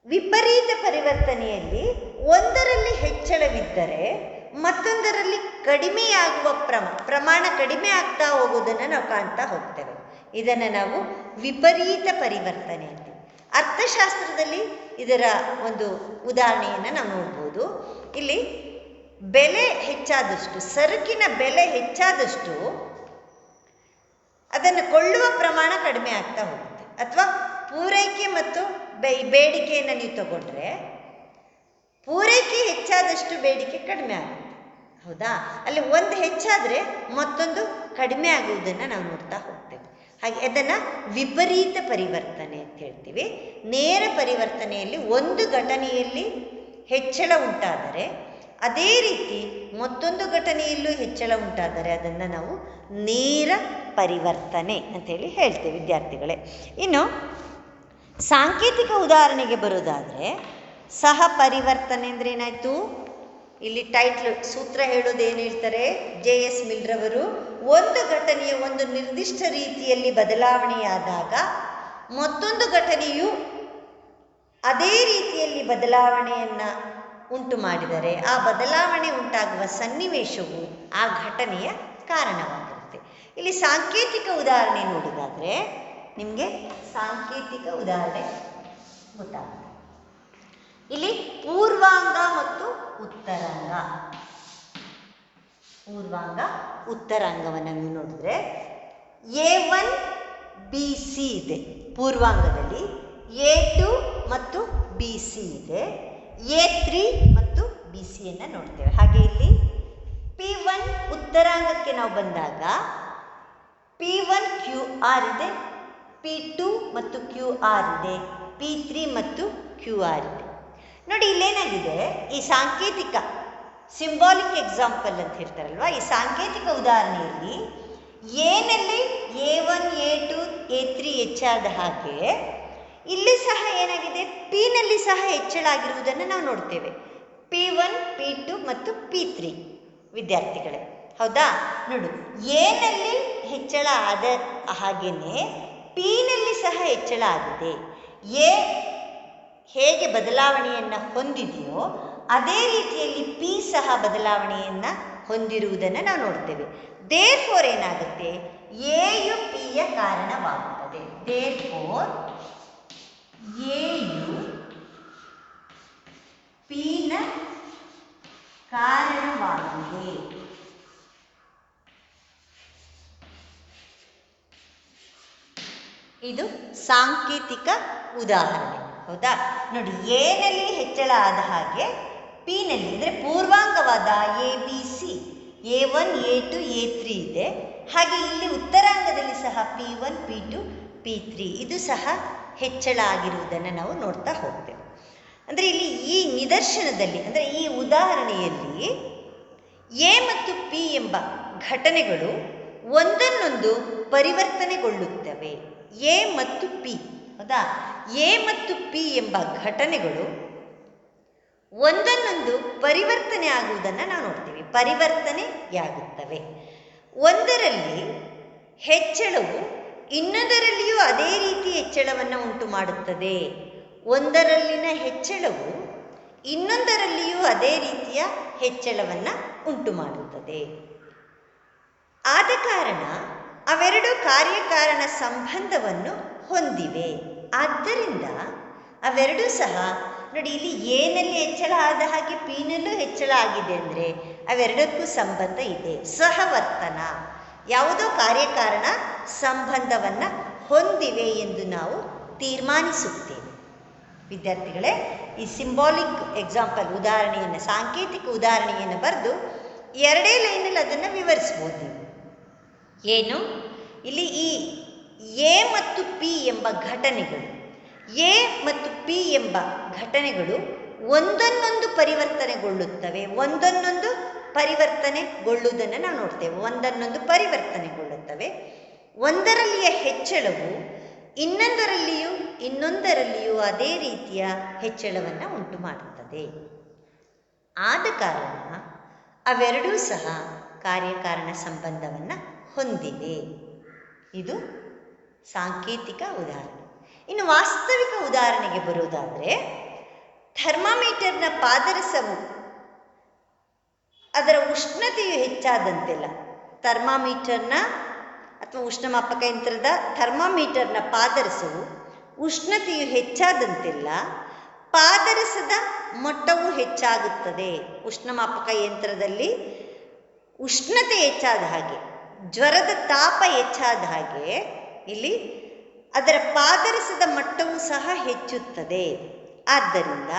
A: ವಿಪರೀತ ಪರಿವರ್ತನೆಯಲ್ಲಿ ಒಂದರಲ್ಲಿ ಹೆಚ್ಚಳವಿದ್ದರೆ ಮತ್ತೊಂದರಲ್ಲಿ ಕಡಿಮೆಯಾಗುವ ಪ್ರಮಾಣ ಕಡಿಮೆ ಆಗ್ತಾ ಹೋಗೋದನ್ನು ನಾವು ಕಾಣ್ತಾ ಹೋಗ್ತೇವೆ. ಇದನ್ನು ನಾವು ವಿಪರೀತ ಪರಿವರ್ತನೆ ಅಂತೀವಿ. ಅರ್ಥಶಾಸ್ತ್ರದಲ್ಲಿ ಇದರ ಒಂದು ಉದಾಹರಣೆಯನ್ನು ನಾವು ನೋಡ್ಬೋದು. ಇಲ್ಲಿ ಬೆಲೆ ಹೆಚ್ಚಾದಷ್ಟು, ಸರಕಿನ ಬೆಲೆ ಹೆಚ್ಚಾದಷ್ಟು ಅದನ್ನು ಕೊಳ್ಳುವ ಪ್ರಮಾಣ ಕಡಿಮೆ ಆಗ್ತಾ ಹೋಗುತ್ತೆ. ಅಥವಾ ಪೂರೈಕೆ ಮತ್ತು ಬೇಡಿಕೆಯನ್ನು ನೀವು ತಗೊಂಡ್ರೆ, ಪೂರೈಕೆ ಹೆಚ್ಚಾದಷ್ಟು ಬೇಡಿಕೆ ಕಡಿಮೆ ಆಗುತ್ತೆ. ಹೌದಾ? ಅಲ್ಲಿ ಒಂದು ಹೆಚ್ಚಾದರೆ ಮತ್ತೊಂದು ಕಡಿಮೆ ಆಗುವುದನ್ನು ನಾವು ನೋಡ್ತಾ ಹೋಗ್ತೇವೆ. ಹಾಗೆ ಅದನ್ನು ವಿಪರೀತ ಪರಿವರ್ತನೆ ಅಂತ ಹೇಳ್ತೀವಿ. ನೇರ ಪರಿವರ್ತನೆಯಲ್ಲಿ ಒಂದು ಘಟನೆಯಲ್ಲಿ ಹೆಚ್ಚಳ ಉಂಟಾದರೆ, ಅದೇ ರೀತಿ ಮತ್ತೊಂದು ಘಟನೆಯಲ್ಲೂ ಹೆಚ್ಚಳ ಉಂಟಾದರೆ ಅದನ್ನು ನಾವು ನೇರ ಪರಿವರ್ತನೆ ಅಂತೇಳಿ ಹೇಳ್ತೇವೆ ವಿದ್ಯಾರ್ಥಿಗಳೇ. ಇನ್ನು ಸಾಂಕೇತಿಕ ಉದಾಹರಣೆಗೆ ಬರೋದಾದರೆ, ಸಹ ಪರಿವರ್ತನೆ ಅಂದರೆ ಏನಾಯಿತು, ಇಲ್ಲಿ ಟೈಟ್ಲ್ ಸೂತ್ರ ಹೇಳೋದು ಏನು ಹೇಳ್ತಾರೆ, JS ಮಿಲ್ರವರು, ಒಂದು ಘಟನೆಯ ಒಂದು ನಿರ್ದಿಷ್ಟ ರೀತಿಯಲ್ಲಿ ಬದಲಾವಣೆಯಾದಾಗ ಮತ್ತೊಂದು ಘಟನೆಯು ಅದೇ ರೀತಿಯಲ್ಲಿ ಬದಲಾವಣೆಯನ್ನು ಉಂಟು ಮಾಡಿದರೆ ಆ ಬದಲಾವಣೆ ಉಂಟಾಗುವ ಸನ್ನಿವೇಶವು ಆ ಘಟನೆಯ ಕಾರಣವಾಗಿರುತ್ತೆ. ಇಲ್ಲಿ ಸಾಂಕೇತಿಕ ಉದಾಹರಣೆ ನೋಡೋದಾದರೆ ನಿಮಗೆ ಸಾಂಕೇತಿಕ ಉದಾಹರಣೆ ಗೊತ್ತಾಗುತ್ತೆ. ಇಲ್ಲಿ ಪೂರ್ವಾಂಗ ಮತ್ತು ಉತ್ತರಾಂಗ, ಉತ್ತರಾಂಗವನ್ನು ನೀವು ನೋಡಿದ್ರೆ A1 BC ಇದೆ ಪೂರ್ವಾಂಗದಲ್ಲಿ, A2 ಮತ್ತು BC ಇದೆ, A3 ಮತ್ತು BCಯನ್ನು ನೋಡ್ತೇವೆ. ಹಾಗೆ ಇಲ್ಲಿ P1 ಉತ್ತರಾಂಗಕ್ಕೆ ನಾವು ಬಂದಾಗ P1 QR ಇದೆ, P2 ಮತ್ತು QR ಇದೆ, P3 ಮತ್ತು QR ಇದೆ. ನೋಡಿ ಇಲ್ಲೇನಾಗಿದೆ, ಈ ಸಾಂಕೇತಿಕ ಸಿಂಬಾಲಿಕ್ ಎಕ್ಸಾಂಪಲ್ ಅಂತ ಹೇಳ್ತಾರಲ್ವ, ಈ ಸಾಂಕೇತಿಕ ಉದಾಹರಣೆಯಲ್ಲಿ ಏನಲ್ಲಿ A1 A2 A3 ಹೆಚ್ಚಾದ ಹಾಗೆ ಇಲ್ಲಿ ಸಹ ಏನಾಗಿದೆ, ಪಿನಲ್ಲಿ ಸಹ ಹೆಚ್ಚಳ ಆಗಿರುವುದನ್ನು ನಾವು ನೋಡ್ತೇವೆ. P1 P2 ಮತ್ತು P3 ವಿದ್ಯಾರ್ಥಿಗಳೇ, ಹೌದಾ? ನೋಡು, ಏನಲ್ಲಿ ಹೆಚ್ಚಳ ಆದ ಹಾಗೇನೆ ಪಿನಲ್ಲಿ ಸಹ ಹೆಚ್ಚಳ ಆಗಿದೆ. ಎ ಹೇಗೆ ಬದಲಾವಣೆಯನ್ನು ಹೊಂದಿದೆಯೋ ಅದೇ ರೀತಿಯಲ್ಲಿ ಪಿ ಸಹ ಬದಲಾವಣೆಯನ್ನು ಹೊಂದಿರುವುದನ್ನು ನಾವು ನೋಡ್ತೇವೆ. ದೇರ್ಫೋರ್ ಏನಾಗುತ್ತೆ, ಎಯು ಪಿಯ ಕಾರಣವಾಗುತ್ತದೆ. ದೇರ್ಫೋರ್ ಎಯು ಪಿನ ಕಾರಣವಾಗಿದೆ. ಇದು ಸಾಂಕೇತಿಕ ಉದಾಹರಣೆ, ಹೌದಾ? ನೋಡಿ, ಎನಲ್ಲಿ ಹೆಚ್ಚಳ ಆದ ಹಾಗೆ ಪಿನಲ್ಲಿ ಅಂದರೆ ಪೂರ್ವಾಂಗವಾದ ABC A1 A2 A3 ಇದೆ. ಹಾಗೆ ಇಲ್ಲಿ ಉತ್ತರಾಂಗದಲ್ಲಿ ಸಹ P1 P2 P3 ಇದು ಸಹ ಹೆಚ್ಚಳ ಆಗಿರುವುದನ್ನು ನಾವು ನೋಡ್ತಾ ಹೋಗ್ತೇವೆ. ಅಂದರೆ ಇಲ್ಲಿ ಈ ನಿದರ್ಶನದಲ್ಲಿ, ಅಂದರೆ ಈ ಉದಾಹರಣೆಯಲ್ಲಿ ಎ ಮತ್ತು ಪಿ ಎಂಬ ಘಟನೆಗಳು ಒಂದನ್ನೊಂದು ಪರಿವರ್ತನೆಗೊಳ್ಳುತ್ತವೆ. ಎ ಮತ್ತು ಪಿ, ಹೌದಾ? ಎ ಮತ್ತು ಪಿ ಎಂಬ ಘಟನೆಗಳು ಒಂದನ್ನೊಂದು ಪರಿವರ್ತನೆ ಆಗುವುದನ್ನು ನಾವು ನೋಡ್ತೀವಿ. ಪರಿವರ್ತನೆಯಾಗುತ್ತವೆ. ಒಂದರಲ್ಲಿ ಹೆಚ್ಚಳವು ಇನ್ನೊಂದರಲ್ಲಿಯೂ ಅದೇ ರೀತಿ ಹೆಚ್ಚಳವನ್ನು ಉಂಟು ಮಾಡುತ್ತದೆ. ಒಂದರಲ್ಲಿನ ಹೆಚ್ಚಳವು ಇನ್ನೊಂದರಲ್ಲಿಯೂ ಅದೇ ರೀತಿಯ ಹೆಚ್ಚಳವನ್ನು ಉಂಟು ಮಾಡುತ್ತದೆ. ಆದ ಕಾರಣ ಅವೆರಡು ಕಾರ್ಯಕಾರಣ ಸಂಬಂಧವನ್ನು ಹೊಂದಿವೆ. ಆದ್ದರಿಂದ ಅವೆರಡೂ ಸಹ, ನೋಡಿ ಇಲ್ಲಿ ಎನಲ್ಲಿ ಹೆಚ್ಚಳ ಆದ ಹಾಗೆ ಪಿನಲ್ಲೂ ಹೆಚ್ಚಳ ಆಗಿದೆ ಅಂದರೆ ಅವೆರಡಕ್ಕೂ ಸಂಬಂಧ ಇದೆ. ಸಹವರ್ತನ, ಯಾವುದೋ ಕಾರ್ಯಕಾರಣ ಸಂಬಂಧವನ್ನು ಹೊಂದಿವೆ ಎಂದು ನಾವು ತೀರ್ಮಾನಿಸುತ್ತೇವೆ. ವಿದ್ಯಾರ್ಥಿಗಳೇ, ಈ ಸಿಂಬಾಲಿಕ್ ಎಕ್ಸಾಂಪಲ್ ಉದಾಹರಣೆಯನ್ನು, ಸಾಂಕೇತಿಕ ಉದಾಹರಣೆಯನ್ನು ಬರೆದು ಎರಡೇ ಲೈನಲ್ಲಿ ಅದನ್ನು ವಿವರಿಸ್ಬೋದು ನೀವು. ಏನು, ಇಲ್ಲಿ ಈ ಎ ಮತ್ತು ಪಿ ಎಂಬ ಘಟನೆಗಳು, ಎ ಮತ್ತು ಪಿ ಎಂಬ ಘಟನೆಗಳು ಒಂದನ್ನೊಂದು ಪರಿವರ್ತನೆಗೊಳ್ಳುತ್ತವೆ. ಒಂದನ್ನೊಂದು ಪರಿವರ್ತನೆಗೊಳ್ಳುವುದನ್ನು ನಾವು ನೋಡ್ತೇವೆ. ಒಂದನ್ನೊಂದು ಪರಿವರ್ತನೆಗೊಳ್ಳುತ್ತವೆ. ಒಂದರಲ್ಲಿಯ ಹೆಚ್ಚಳವು ಇನ್ನೊಂದರಲ್ಲಿಯೂ ಇನ್ನೊಂದರಲ್ಲಿಯೂ ಅದೇ ರೀತಿಯ ಹೆಚ್ಚಳವನ್ನು ಉಂಟು ಮಾಡುತ್ತದೆ. ಆದ ಕಾರಣ ಅವೆರಡೂ ಸಹ ಕಾರ್ಯಕಾರಣ ಸಂಬಂಧವನ್ನು ಹೊಂದಿವೆ. ಇದು ಸಾಂಕೇತಿಕ ಉದಾಹರಣೆ. ಇನ್ನು ವಾಸ್ತವಿಕ ಉದಾಹರಣೆಗೆ ಬರುವುದಾದರೆ, ಥರ್ಮಾಮೀಟರ್ನ ಪಾದರಸವು ಅದರ ಉಷ್ಣತೆಯು ಹೆಚ್ಚಾದಂತೆಲ್ಲ, ಥರ್ಮಾಮೀಟರ್ನ ಅಥವಾ ಉಷ್ಣಮಾಪಕ ಯಂತ್ರದ ಥರ್ಮಾಮೀಟರ್ನ ಪಾದರಸವು ಉಷ್ಣತೆಯು ಹೆಚ್ಚಾದಂತೆಲ್ಲ ಪಾದರಸದ ಮಟ್ಟವು ಹೆಚ್ಚಾಗುತ್ತದೆ. ಉಷ್ಣಮಾಪಕ ಯಂತ್ರದಲ್ಲಿ ಉಷ್ಣತೆ ಹೆಚ್ಚಾದ ಹಾಗೆ, ಜ್ವರದ ತಾಪ ಹೆಚ್ಚಾದ ಹಾಗೆ ಇಲ್ಲಿ ಅದರ ಪಾದರಸದ ಮಟ್ಟವೂ ಸಹ ಹೆಚ್ಚುತ್ತದೆ. ಆದ್ದರಿಂದ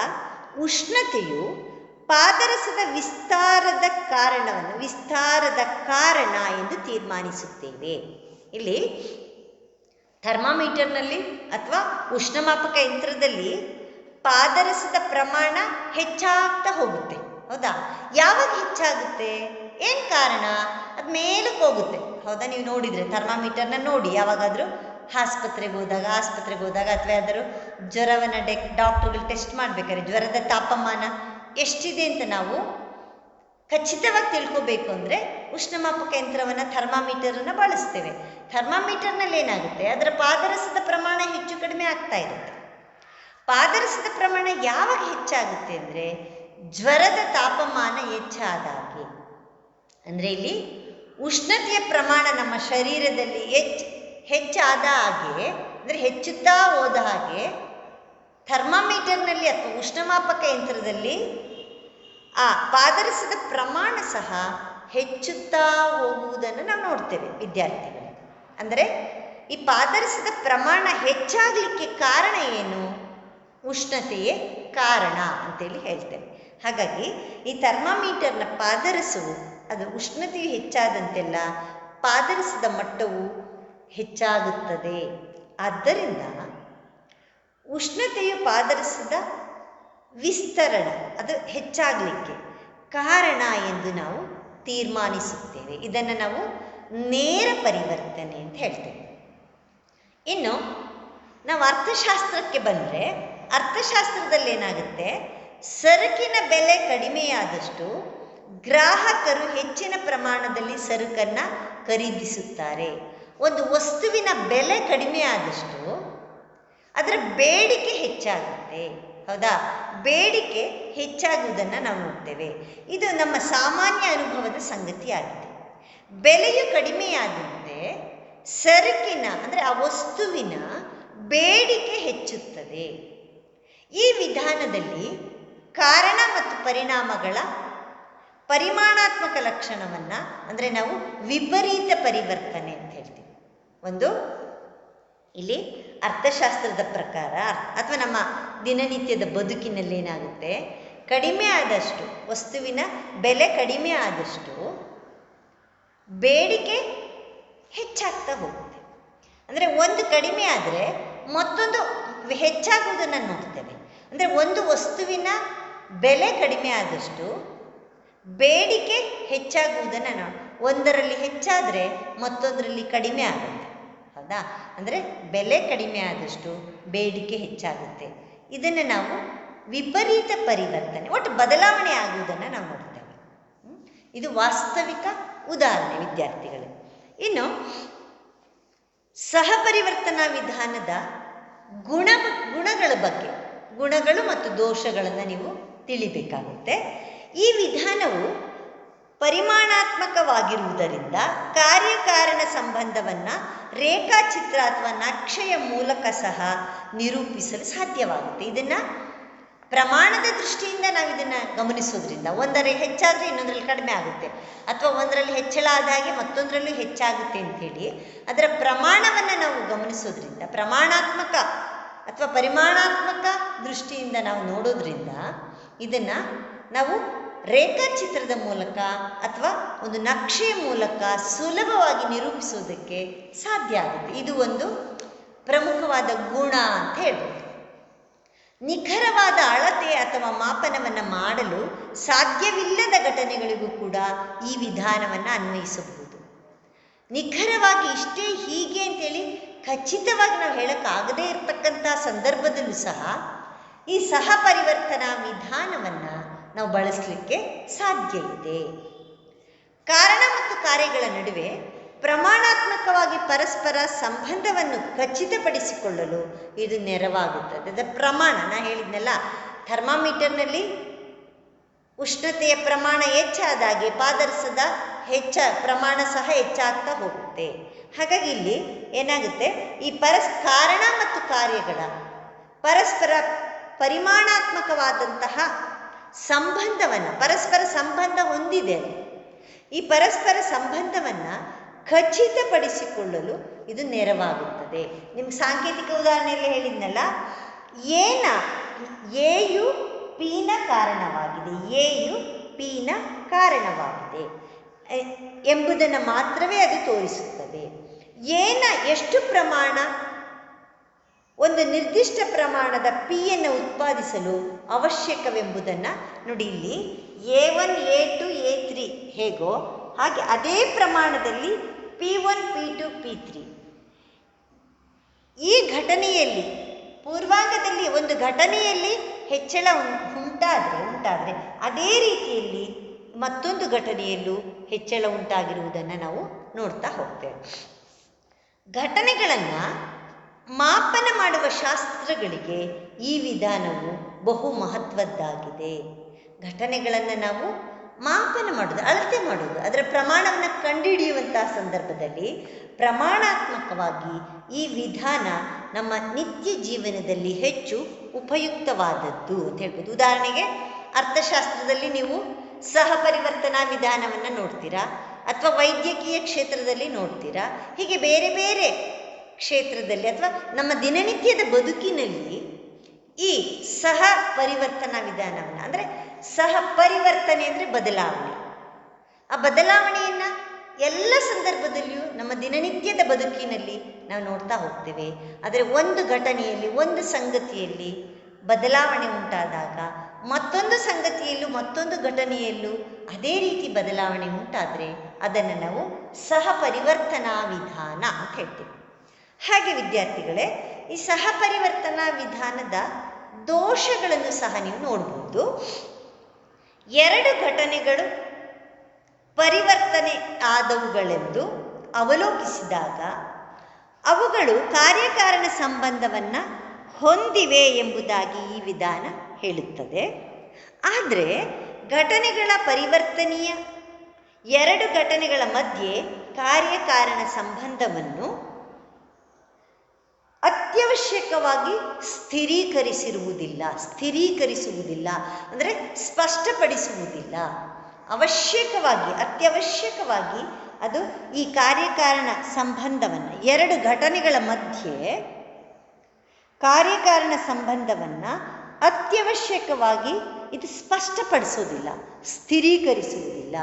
A: ಉಷ್ಣತೆಯು ಪಾದರಸದ ವಿಸ್ತಾರದ ಕಾರಣ ಎಂದು ತೀರ್ಮಾನಿಸುತ್ತೇವೆ. ಇಲ್ಲಿ ಥರ್ಮಾಮೀಟರ್ನಲ್ಲಿ ಅಥವಾ ಉಷ್ಣಮಾಪಕ ಯಂತ್ರದಲ್ಲಿ ಪಾದರಸದ ಪ್ರಮಾಣ ಹೆಚ್ಚಾಗ್ತಾ ಹೋಗುತ್ತೆ. ಹೌದಾ? ಯಾವಾಗ ಹೆಚ್ಚಾಗುತ್ತೆ? ಏನು ಕಾರಣ? ಅದು ಮೇಲಕ್ಕೆ ಹೋಗುತ್ತೆ. ಹೌದಾ? ನೀವು ನೋಡಿದರೆ ಥರ್ಮಾಮೀಟರ್ನ ನೋಡಿ, ಯಾವಾಗಾದರೂ ಆಸ್ಪತ್ರೆಗೆ ಹೋದಾಗ ಅಥವಾ ಯಾವ್ದಾದ್ರು ಜ್ವರವನ್ನು ಡಾಕ್ಟರ್ಗಳು ಟೆಸ್ಟ್ ಮಾಡಬೇಕಾದ್ರೆ ಜ್ವರದ ತಾಪಮಾನ ಎಷ್ಟಿದೆ ಅಂತ ನಾವು ಖಚಿತವಾಗಿ ತಿಳ್ಕೋಬೇಕು ಅಂದರೆ ಉಷ್ಣಮಾಪಕ ಯಂತ್ರವನ್ನು ಥರ್ಮಾಮೀಟರನ್ನು ಬಳಸ್ತೇವೆ. ಥರ್ಮಾಮೀಟರ್ನಲ್ಲಿ ಏನಾಗುತ್ತೆ, ಅದರ ಪಾದರಸದ ಪ್ರಮಾಣ ಹೆಚ್ಚು ಕಡಿಮೆ ಆಗ್ತಾ ಇರುತ್ತೆ. ಪಾದರಸದ ಪ್ರಮಾಣ ಯಾವಾಗ ಹೆಚ್ಚಾಗುತ್ತೆ ಅಂದರೆ ಜ್ವರದ ತಾಪಮಾನ ಹೆಚ್ಚಾದಾಗೆ. ಅಂದರೆ ಇಲ್ಲಿ ಉಷ್ಣತೆಯ ಪ್ರಮಾಣ ನಮ್ಮ ಶರೀರದಲ್ಲಿ ಹೆಚ್ಚಾದ ಹಾಗೆ, ಅಂದರೆ ಹೆಚ್ಚುತ್ತಾ ಹೋದ ಹಾಗೆ ಥರ್ಮಾಮೀಟರ್ನಲ್ಲಿ ಅಥವಾ ಉಷ್ಣಮಾಪಕ ಯಂತ್ರದಲ್ಲಿ ಆ ಪಾದರಸದ ಪ್ರಮಾಣ ಸಹ ಹೆಚ್ಚುತ್ತಾ ಹೋಗುವುದನ್ನು ನಾವು ನೋಡ್ತೇವೆ ವಿದ್ಯಾರ್ಥಿಗಳು. ಅಂದರೆ ಈ ಪಾದರಸದ ಪ್ರಮಾಣ ಹೆಚ್ಚಾಗಲಿಕ್ಕೆ ಕಾರಣ ಏನು? ಉಷ್ಣತೆಯೇ ಕಾರಣ ಅಂತೇಳಿ ಹೇಳ್ತೇವೆ. ಹಾಗಾಗಿ ಈ ಥರ್ಮಾಮೀಟರ್ನ ಪಾದರಸವು ಅದು ಉಷ್ಣತೆಯು ಹೆಚ್ಚಾದಂತೆಲ್ಲ ಪಾದರಸದ ಮಟ್ಟವು ಹೆಚ್ಚಾಗುತ್ತದೆ. ಆದ್ದರಿಂದ ಉಷ್ಣತೆಯು ಪಾದರಸದ ವಿಸ್ತರಣ ಅದು ಹೆಚ್ಚಾಗಲಿಕ್ಕೆ ಕಾರಣ ಎಂದು ನಾವು ತೀರ್ಮಾನಿಸುತ್ತೇವೆ. ಇದನ್ನು ನಾವು ನೇರ ಪರಿವರ್ತನೆ ಅಂತ ಹೇಳ್ತೇವೆ. ಇನ್ನು ನಾವು ಅರ್ಥಶಾಸ್ತ್ರಕ್ಕೆ ಬಂದರೆ, ಅರ್ಥಶಾಸ್ತ್ರದಲ್ಲಿ ಏನಾಗುತ್ತೆ, ಸರಕಿನ ಬೆಲೆ ಕಡಿಮೆಯಾದಷ್ಟು ಗ್ರಾಹಕರು ಹೆಚ್ಚಿನ ಪ್ರಮಾಣದಲ್ಲಿ ಸರಕನ್ನು ಖರೀದಿಸುತ್ತಾರೆ. ಒಂದು ವಸ್ತುವಿನ ಬೆಲೆ ಕಡಿಮೆ ಆದಷ್ಟು ಅದರ ಬೇಡಿಕೆ ಹೆಚ್ಚಾಗುತ್ತೆ. ಹೌದಾ? ಬೇಡಿಕೆ ಹೆಚ್ಚಾಗುವುದನ್ನು ನಾವು ನೋಡ್ತೇವೆ. ಇದು ನಮ್ಮ ಸಾಮಾನ್ಯ ಅನುಭವದ ಸಂಗತಿಯಾಗಿದೆ. ಬೆಲೆಯು ಕಡಿಮೆಯಾದಂತೆ ಸರಕಿನ ಅಂದರೆ ಆ ವಸ್ತುವಿನ ಬೇಡಿಕೆ ಹೆಚ್ಚುತ್ತದೆ. ಈ ವಿಧಾನದಲ್ಲಿ ಕಾರಣ ಮತ್ತು ಪರಿಣಾಮಗಳ ಪರಿಮಾಣಾತ್ಮಕ ಲಕ್ಷಣವನ್ನು ಅಂದರೆ ನಾವು ವಿಪರೀತ ಪರಿವರ್ತನೆ ಅಂತ ಹೇಳ್ತೀವಿ. ಒಂದು ಇಲ್ಲಿ ಅರ್ಥಶಾಸ್ತ್ರದ ಪ್ರಕಾರ ಅಥವಾ ನಮ್ಮ ದಿನನಿತ್ಯದ ಬದುಕಿನಲ್ಲಿ ಏನಾಗುತ್ತೆ, ಕಡಿಮೆ ಆದಷ್ಟು ವಸ್ತುವಿನ ಬೆಲೆ ಕಡಿಮೆ ಆದಷ್ಟು ಬೇಡಿಕೆ ಹೆಚ್ಚಾಗ್ತಾ ಹೋಗುತ್ತೆ. ಅಂದರೆ ಒಂದು ಕಡಿಮೆ ಆದರೆ ಮತ್ತೊಂದು ಹೆಚ್ಚಾಗುವುದನ್ನು ನೋಡ್ತೇವೆ. ಅಂದರೆ ಒಂದು ವಸ್ತುವಿನ ಬೆಲೆ ಕಡಿಮೆ ಆದಷ್ಟು ಬೇಡಿಕೆ ಹೆಚ್ಚಾಗುವುದನ್ನು ನಾವು, ಒಂದರಲ್ಲಿ ಹೆಚ್ಚಾದರೆ ಮತ್ತೊಂದರಲ್ಲಿ ಕಡಿಮೆ ಆಗುತ್ತೆ. ಹೌದಾ? ಅಂದರೆ ಬೆಲೆ ಕಡಿಮೆ ಆದಷ್ಟು ಬೇಡಿಕೆ ಹೆಚ್ಚಾಗುತ್ತೆ. ಇದನ್ನು ನಾವು ವಿಪರೀತ ಪರಿವರ್ತನೆ, ಒಟ್ಟು ಬದಲಾವಣೆ ಆಗುವುದನ್ನು ನಾವು ನೋಡ್ತೇವೆ. ಇದು ವಾಸ್ತವಿಕ ಉದಾಹರಣೆ ವಿದ್ಯಾರ್ಥಿಗಳು. ಇನ್ನು ಸಹಪರಿವರ್ತನಾ ವಿಧಾನದ ಗುಣಗಳ ಬಗ್ಗೆ, ಗುಣಗಳು ಮತ್ತು ದೋಷಗಳನ್ನು ನೀವು ತಿಳಿಬೇಕಾಗುತ್ತೆ. ಈ ವಿಧಾನವು ಪರಿಮಾಣಾತ್ಮಕವಾಗಿರುವುದರಿಂದ ಕಾರ್ಯಕಾರಣ ಸಂಬಂಧವನ್ನು ರೇಖಾಚಿತ್ರ ಅಥವಾ ನಕ್ಷೆಯ ಮೂಲಕ ಸಹ ನಿರೂಪಿಸಲು ಸಾಧ್ಯವಾಗುತ್ತೆ. ಇದನ್ನು ಪ್ರಮಾಣದ ದೃಷ್ಟಿಯಿಂದ ನಾವು ಇದನ್ನು ಗಮನಿಸೋದ್ರಿಂದ ಒಂದರಲ್ಲಿ ಹೆಚ್ಚಾದರೆ ಇನ್ನೊಂದರಲ್ಲಿ ಕಡಿಮೆ ಆಗುತ್ತೆ, ಅಥವಾ ಒಂದರಲ್ಲಿ ಹೆಚ್ಚಳ ಆದ ಹಾಗೆ ಮತ್ತೊಂದರಲ್ಲೂ ಹೆಚ್ಚಾಗುತ್ತೆ ಅಂಥೇಳಿ ಅದರ ಪ್ರಮಾಣವನ್ನು ನಾವು ಗಮನಿಸೋದ್ರಿಂದ, ಪ್ರಮಾಣಾತ್ಮಕ ಅಥವಾ ಪರಿಮಾಣಾತ್ಮಕ ದೃಷ್ಟಿಯಿಂದ ನಾವು ನೋಡೋದ್ರಿಂದ ಇದನ್ನು ನಾವು ರೇಖಾಚಿತ್ರದ ಮೂಲಕ ಅಥವಾ ಒಂದು ನಕ್ಷೆಯ ಮೂಲಕ ಸುಲಭವಾಗಿ ನಿರೂಪಿಸೋದಕ್ಕೆ ಸಾಧ್ಯ ಆಗುತ್ತೆ. ಇದು ಒಂದು ಪ್ರಮುಖವಾದ ಗುಣ ಅಂತ ಹೇಳ್ಬೋದು. ನಿಖರವಾದ ಅಳತೆ ಅಥವಾ ಮಾಪನವನ್ನು ಮಾಡಲು ಸಾಧ್ಯವಿಲ್ಲದ ಘಟನೆಗಳಿಗೂ ಕೂಡ ಈ ವಿಧಾನವನ್ನು ಅನ್ವಯಿಸಬಹುದು. ನಿಖರವಾಗಿ ಇಷ್ಟೇ ಹೀಗೆ ಅಂತೇಳಿ ಖಚಿತವಾಗಿ ನಾವು ಹೇಳೋಕ್ಕಾಗದೇ ಇರತಕ್ಕಂಥ ಸಂದರ್ಭದಲ್ಲೂ ಸಹ ಈ ಸಹ ಪರಿವರ್ತನಾ ವಿಧಾನವನ್ನು ನಾವು ಬಳಸಲಿಕ್ಕೆ ಸಾಧ್ಯ ಇದೆ. ಕಾರಣ ಮತ್ತು ಕಾರ್ಯಗಳ ನಡುವೆ ಪ್ರಮಾಣಾತ್ಮಕವಾಗಿ ಪರಸ್ಪರ ಸಂಬಂಧವನ್ನು ಖಚಿತಪಡಿಸಿಕೊಳ್ಳಲು ಇದು ನೆರವಾಗುತ್ತದೆ. ಅದರ ಪ್ರಮಾಣ ನಾನು ಹೇಳಿದ್ನಲ್ಲ, ಥರ್ಮಾಮೀಟರ್ನಲ್ಲಿ ಉಷ್ಣತೆಯ ಪ್ರಮಾಣ ಹೆಚ್ಚಾದಾಗೆ ಪಾದರಸದ ಪ್ರಮಾಣ ಸಹ ಹೆಚ್ಚಾಗ್ತಾ ಹೋಗುತ್ತೆ. ಹಾಗಾಗಿ ಇಲ್ಲಿ ಏನಾಗುತ್ತೆ, ಈ ಕಾರಣ ಮತ್ತು ಕಾರ್ಯಗಳ ಪರಸ್ಪರ ಪರಿಮಾಣಾತ್ಮಕವಾದಂತಹ ಸಂಬಂಧವನ್ನು, ಪರಸ್ಪರ ಸಂಬಂಧ ಹೊಂದಿದೆ, ಈ ಪರಸ್ಪರ ಸಂಬಂಧವನ್ನು ಖಚಿತಪಡಿಸಿಕೊಳ್ಳಲು ಇದು ನೆರವಾಗುತ್ತದೆ. ನಿಮ್ಗೆ ಸಾಂಕೇತಿಕ ಉದಾಹರಣೆಯಲ್ಲಿ ಹೇಳಿದ್ನಲ್ಲ, ಎಯು ಪಿನ ಕಾರಣವಾಗಿದೆ, ಎಯು ಪಿನ ಕಾರಣವಾಗಿದೆ ಎಂಬುದನ್ನು ಮಾತ್ರವೇ ಅದು ತೋರಿಸುತ್ತದೆ. ಏನ ಎಷ್ಟು ಪ್ರಮಾಣ ಒಂದು ನಿರ್ದಿಷ್ಟ ಪ್ರಮಾಣದ ಪಿಯನ್ನು ಉತ್ಪಾದಿಸಲು ಅವಶ್ಯಕವೆಂಬುದನ್ನು ನೋಡಿ. ಇಲ್ಲಿ A1 A2 A3 ಹೇಗೋ ಹಾಗೆ ಅದೇ ಪ್ರಮಾಣದಲ್ಲಿ P1 P2 P3 ಈ ಘಟನೆಯಲ್ಲಿ ಪೂರ್ವಾಂಗದಲ್ಲಿ ಒಂದು ಘಟನೆಯಲ್ಲಿ ಹೆಚ್ಚಳ ಉಂಟಾದರೆ ಅದೇ ರೀತಿಯಲ್ಲಿ ಮತ್ತೊಂದು ಘಟನೆಯಲ್ಲೂ ಹೆಚ್ಚಳ ಉಂಟಾಗಿರುವುದನ್ನು ನಾವು ನೋಡ್ತಾ ಹೋಗ್ತೇವೆ. ಘಟನೆಗಳನ್ನು ಮಾಪನ ಮಾಡುವ ಶಾಸ್ತ್ರಗಳಿಗೆ ಈ ವಿಧಾನವು ಬಹು ಮಹತ್ವದ್ದಾಗಿದೆ. ಘಟನೆಗಳನ್ನು ನಾವು ಮಾಪನ ಮಾಡೋದು, ಅಳತೆ ಮಾಡೋದು, ಅದರ ಪ್ರಮಾಣವನ್ನು ಕಂಡುಹಿಡಿಯುವಂತಹ ಸಂದರ್ಭದಲ್ಲಿ ಪ್ರಮಾಣಾತ್ಮಕವಾಗಿ ಈ ವಿಧಾನ ನಮ್ಮ ನಿತ್ಯ ಜೀವನದಲ್ಲಿ ಹೆಚ್ಚು ಉಪಯುಕ್ತವಾದದ್ದು ಅಂತ ಹೇಳ್ಬೋದು. ಉದಾಹರಣೆಗೆ ಅರ್ಥಶಾಸ್ತ್ರದಲ್ಲಿ ನೀವು ಸಹ ಪರಿವರ್ತನಾ ವಿಧಾನವನ್ನು ನೋಡ್ತೀರಾ, ಅಥವಾ ವೈದ್ಯಕೀಯ ಕ್ಷೇತ್ರದಲ್ಲಿ ನೋಡ್ತೀರಾ. ಹೀಗೆ ಬೇರೆ ಬೇರೆ ಕ್ಷೇತ್ರದಲ್ಲಿ ಅಥವಾ ನಮ್ಮ ದಿನನಿತ್ಯದ ಬದುಕಿನಲ್ಲಿ ಈ ಸಹ ಪರಿವರ್ತನಾ ವಿಧಾನವನ್ನು, ಅಂದರೆ ಸಹ ಪರಿವರ್ತನೆ ಅಂದರೆ ಬದಲಾವಣೆ, ಆ ಬದಲಾವಣೆಯನ್ನು ಎಲ್ಲ ಸಂದರ್ಭದಲ್ಲಿಯೂ ನಮ್ಮ ದಿನನಿತ್ಯದ ಬದುಕಿನಲ್ಲಿ ನಾವು ನೋಡ್ತಾ ಹೋಗ್ತೇವೆ. ಆದರೆ ಒಂದು ಘಟನೆಯಲ್ಲಿ, ಒಂದು ಸಂಗತಿಯಲ್ಲಿ ಬದಲಾವಣೆ ಉಂಟಾದಾಗ ಮತ್ತೊಂದು ಸಂಗತಿಯಲ್ಲೂ ಮತ್ತೊಂದು ಘಟನೆಯಲ್ಲೂ ಅದೇ ರೀತಿ ಬದಲಾವಣೆ ಉಂಟಾದರೆ ಅದನ್ನು ನಾವು ಸಹ ಪರಿವರ್ತನಾ ವಿಧಾನ ಅಂತ ಹೇಳ್ತೀವಿ. ಹಾಗೆ ವಿದ್ಯಾರ್ಥಿಗಳೇ, ಈ ಸಹ ಪರಿವರ್ತನಾ ವಿಧಾನದ ದೋಷಗಳನ್ನು ಸಹ ನೀವು ನೋಡ್ಬೋದು. ಎರಡು ಘಟನೆಗಳು ಪರಿವರ್ತನೆ ಆದವುಗಳೆಂದು ಅವಲೋಕಿಸಿದಾಗ ಅವುಗಳು ಕಾರ್ಯಕಾರಣ ಸಂಬಂಧವನ್ನು ಹೊಂದಿವೆ ಎಂಬುದಾಗಿ ಈ ವಿಧಾನ ಹೇಳುತ್ತದೆ. ಆದರೆ ಘಟನೆಗಳ ಪರಿವರ್ತನೀಯ ಎರಡು ಘಟನೆಗಳ ಮಧ್ಯೆ ಕಾರ್ಯಕಾರಣ ಸಂಬಂಧವನ್ನು ಅತ್ಯವಶ್ಯಕವಾಗಿ ಸ್ಥಿರೀಕರಿಸುವುದಿಲ್ಲ ಅಂದರೆ ಸ್ಪಷ್ಟಪಡಿಸುವುದಿಲ್ಲ. ಅತ್ಯವಶ್ಯಕವಾಗಿ ಅದು ಈ ಕಾರ್ಯಕಾರಣ ಸಂಬಂಧವನ್ನು, ಎರಡು ಘಟನೆಗಳ ಮಧ್ಯೆ ಕಾರ್ಯಕಾರಣ ಸಂಬಂಧವನ್ನು ಅತ್ಯವಶ್ಯಕವಾಗಿ ಇದು ಸ್ಪಷ್ಟಪಡಿಸುವುದಿಲ್ಲ, ಸ್ಥಿರೀಕರಿಸುವುದಿಲ್ಲ.